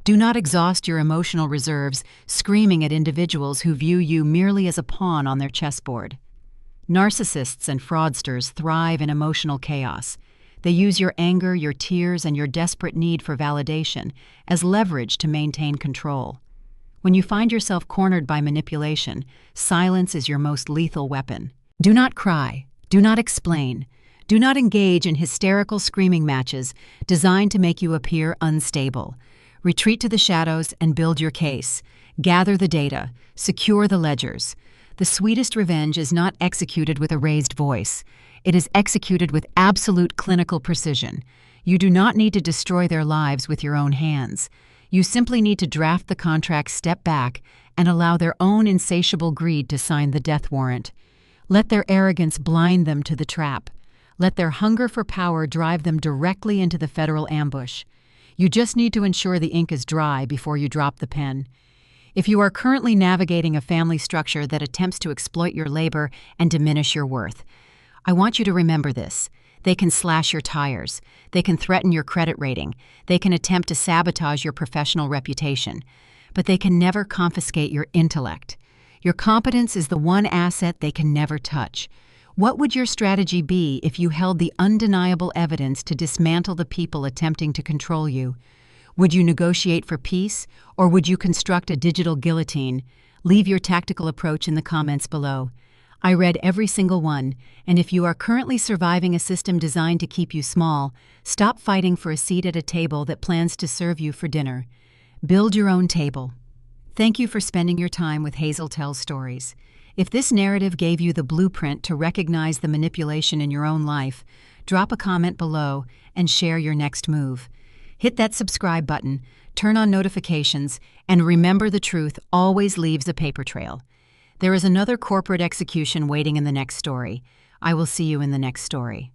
Do not exhaust your emotional reserves screaming at individuals who view you merely as a pawn on their chessboard. Narcissists and fraudsters thrive in emotional chaos. They use your anger, your tears, and your desperate need for validation as leverage to maintain control. When you find yourself cornered by manipulation, silence is your most lethal weapon. Do not cry. Do not explain. Do not engage in hysterical screaming matches designed to make you appear unstable. Retreat to the shadows and build your case. Gather the data. Secure the ledgers. The sweetest revenge is not executed with a raised voice. It is executed with absolute clinical precision. You do not need to destroy their lives with your own hands. You simply need to draft the contract, step back, and allow their own insatiable greed to sign the death warrant. Let their arrogance blind them to the trap. Let their hunger for power drive them directly into the federal ambush. You just need to ensure the ink is dry before you drop the pen. If you are currently navigating a family structure that attempts to exploit your labor and diminish your worth, I want you to remember this. They can slash your tires. They can threaten your credit rating. They can attempt to sabotage your professional reputation. But they can never confiscate your intellect. Your competence is the one asset they can never touch. What would your strategy be if you held the undeniable evidence to dismantle the people attempting to control you? Would you negotiate for peace, or would you construct a digital guillotine? Leave your tactical approach in the comments below. I read every single one, and if you are currently surviving a system designed to keep you small, stop fighting for a seat at a table that plans to serve you for dinner. Build your own table. Thank you for spending your time with Hazel Tells Stories. If this narrative gave you the blueprint to recognize the manipulation in your own life, drop a comment below and share your next move. Hit that subscribe button, turn on notifications, and remember, the truth always leaves a paper trail. There is another corporate execution waiting in the next story. I will see you in the next story.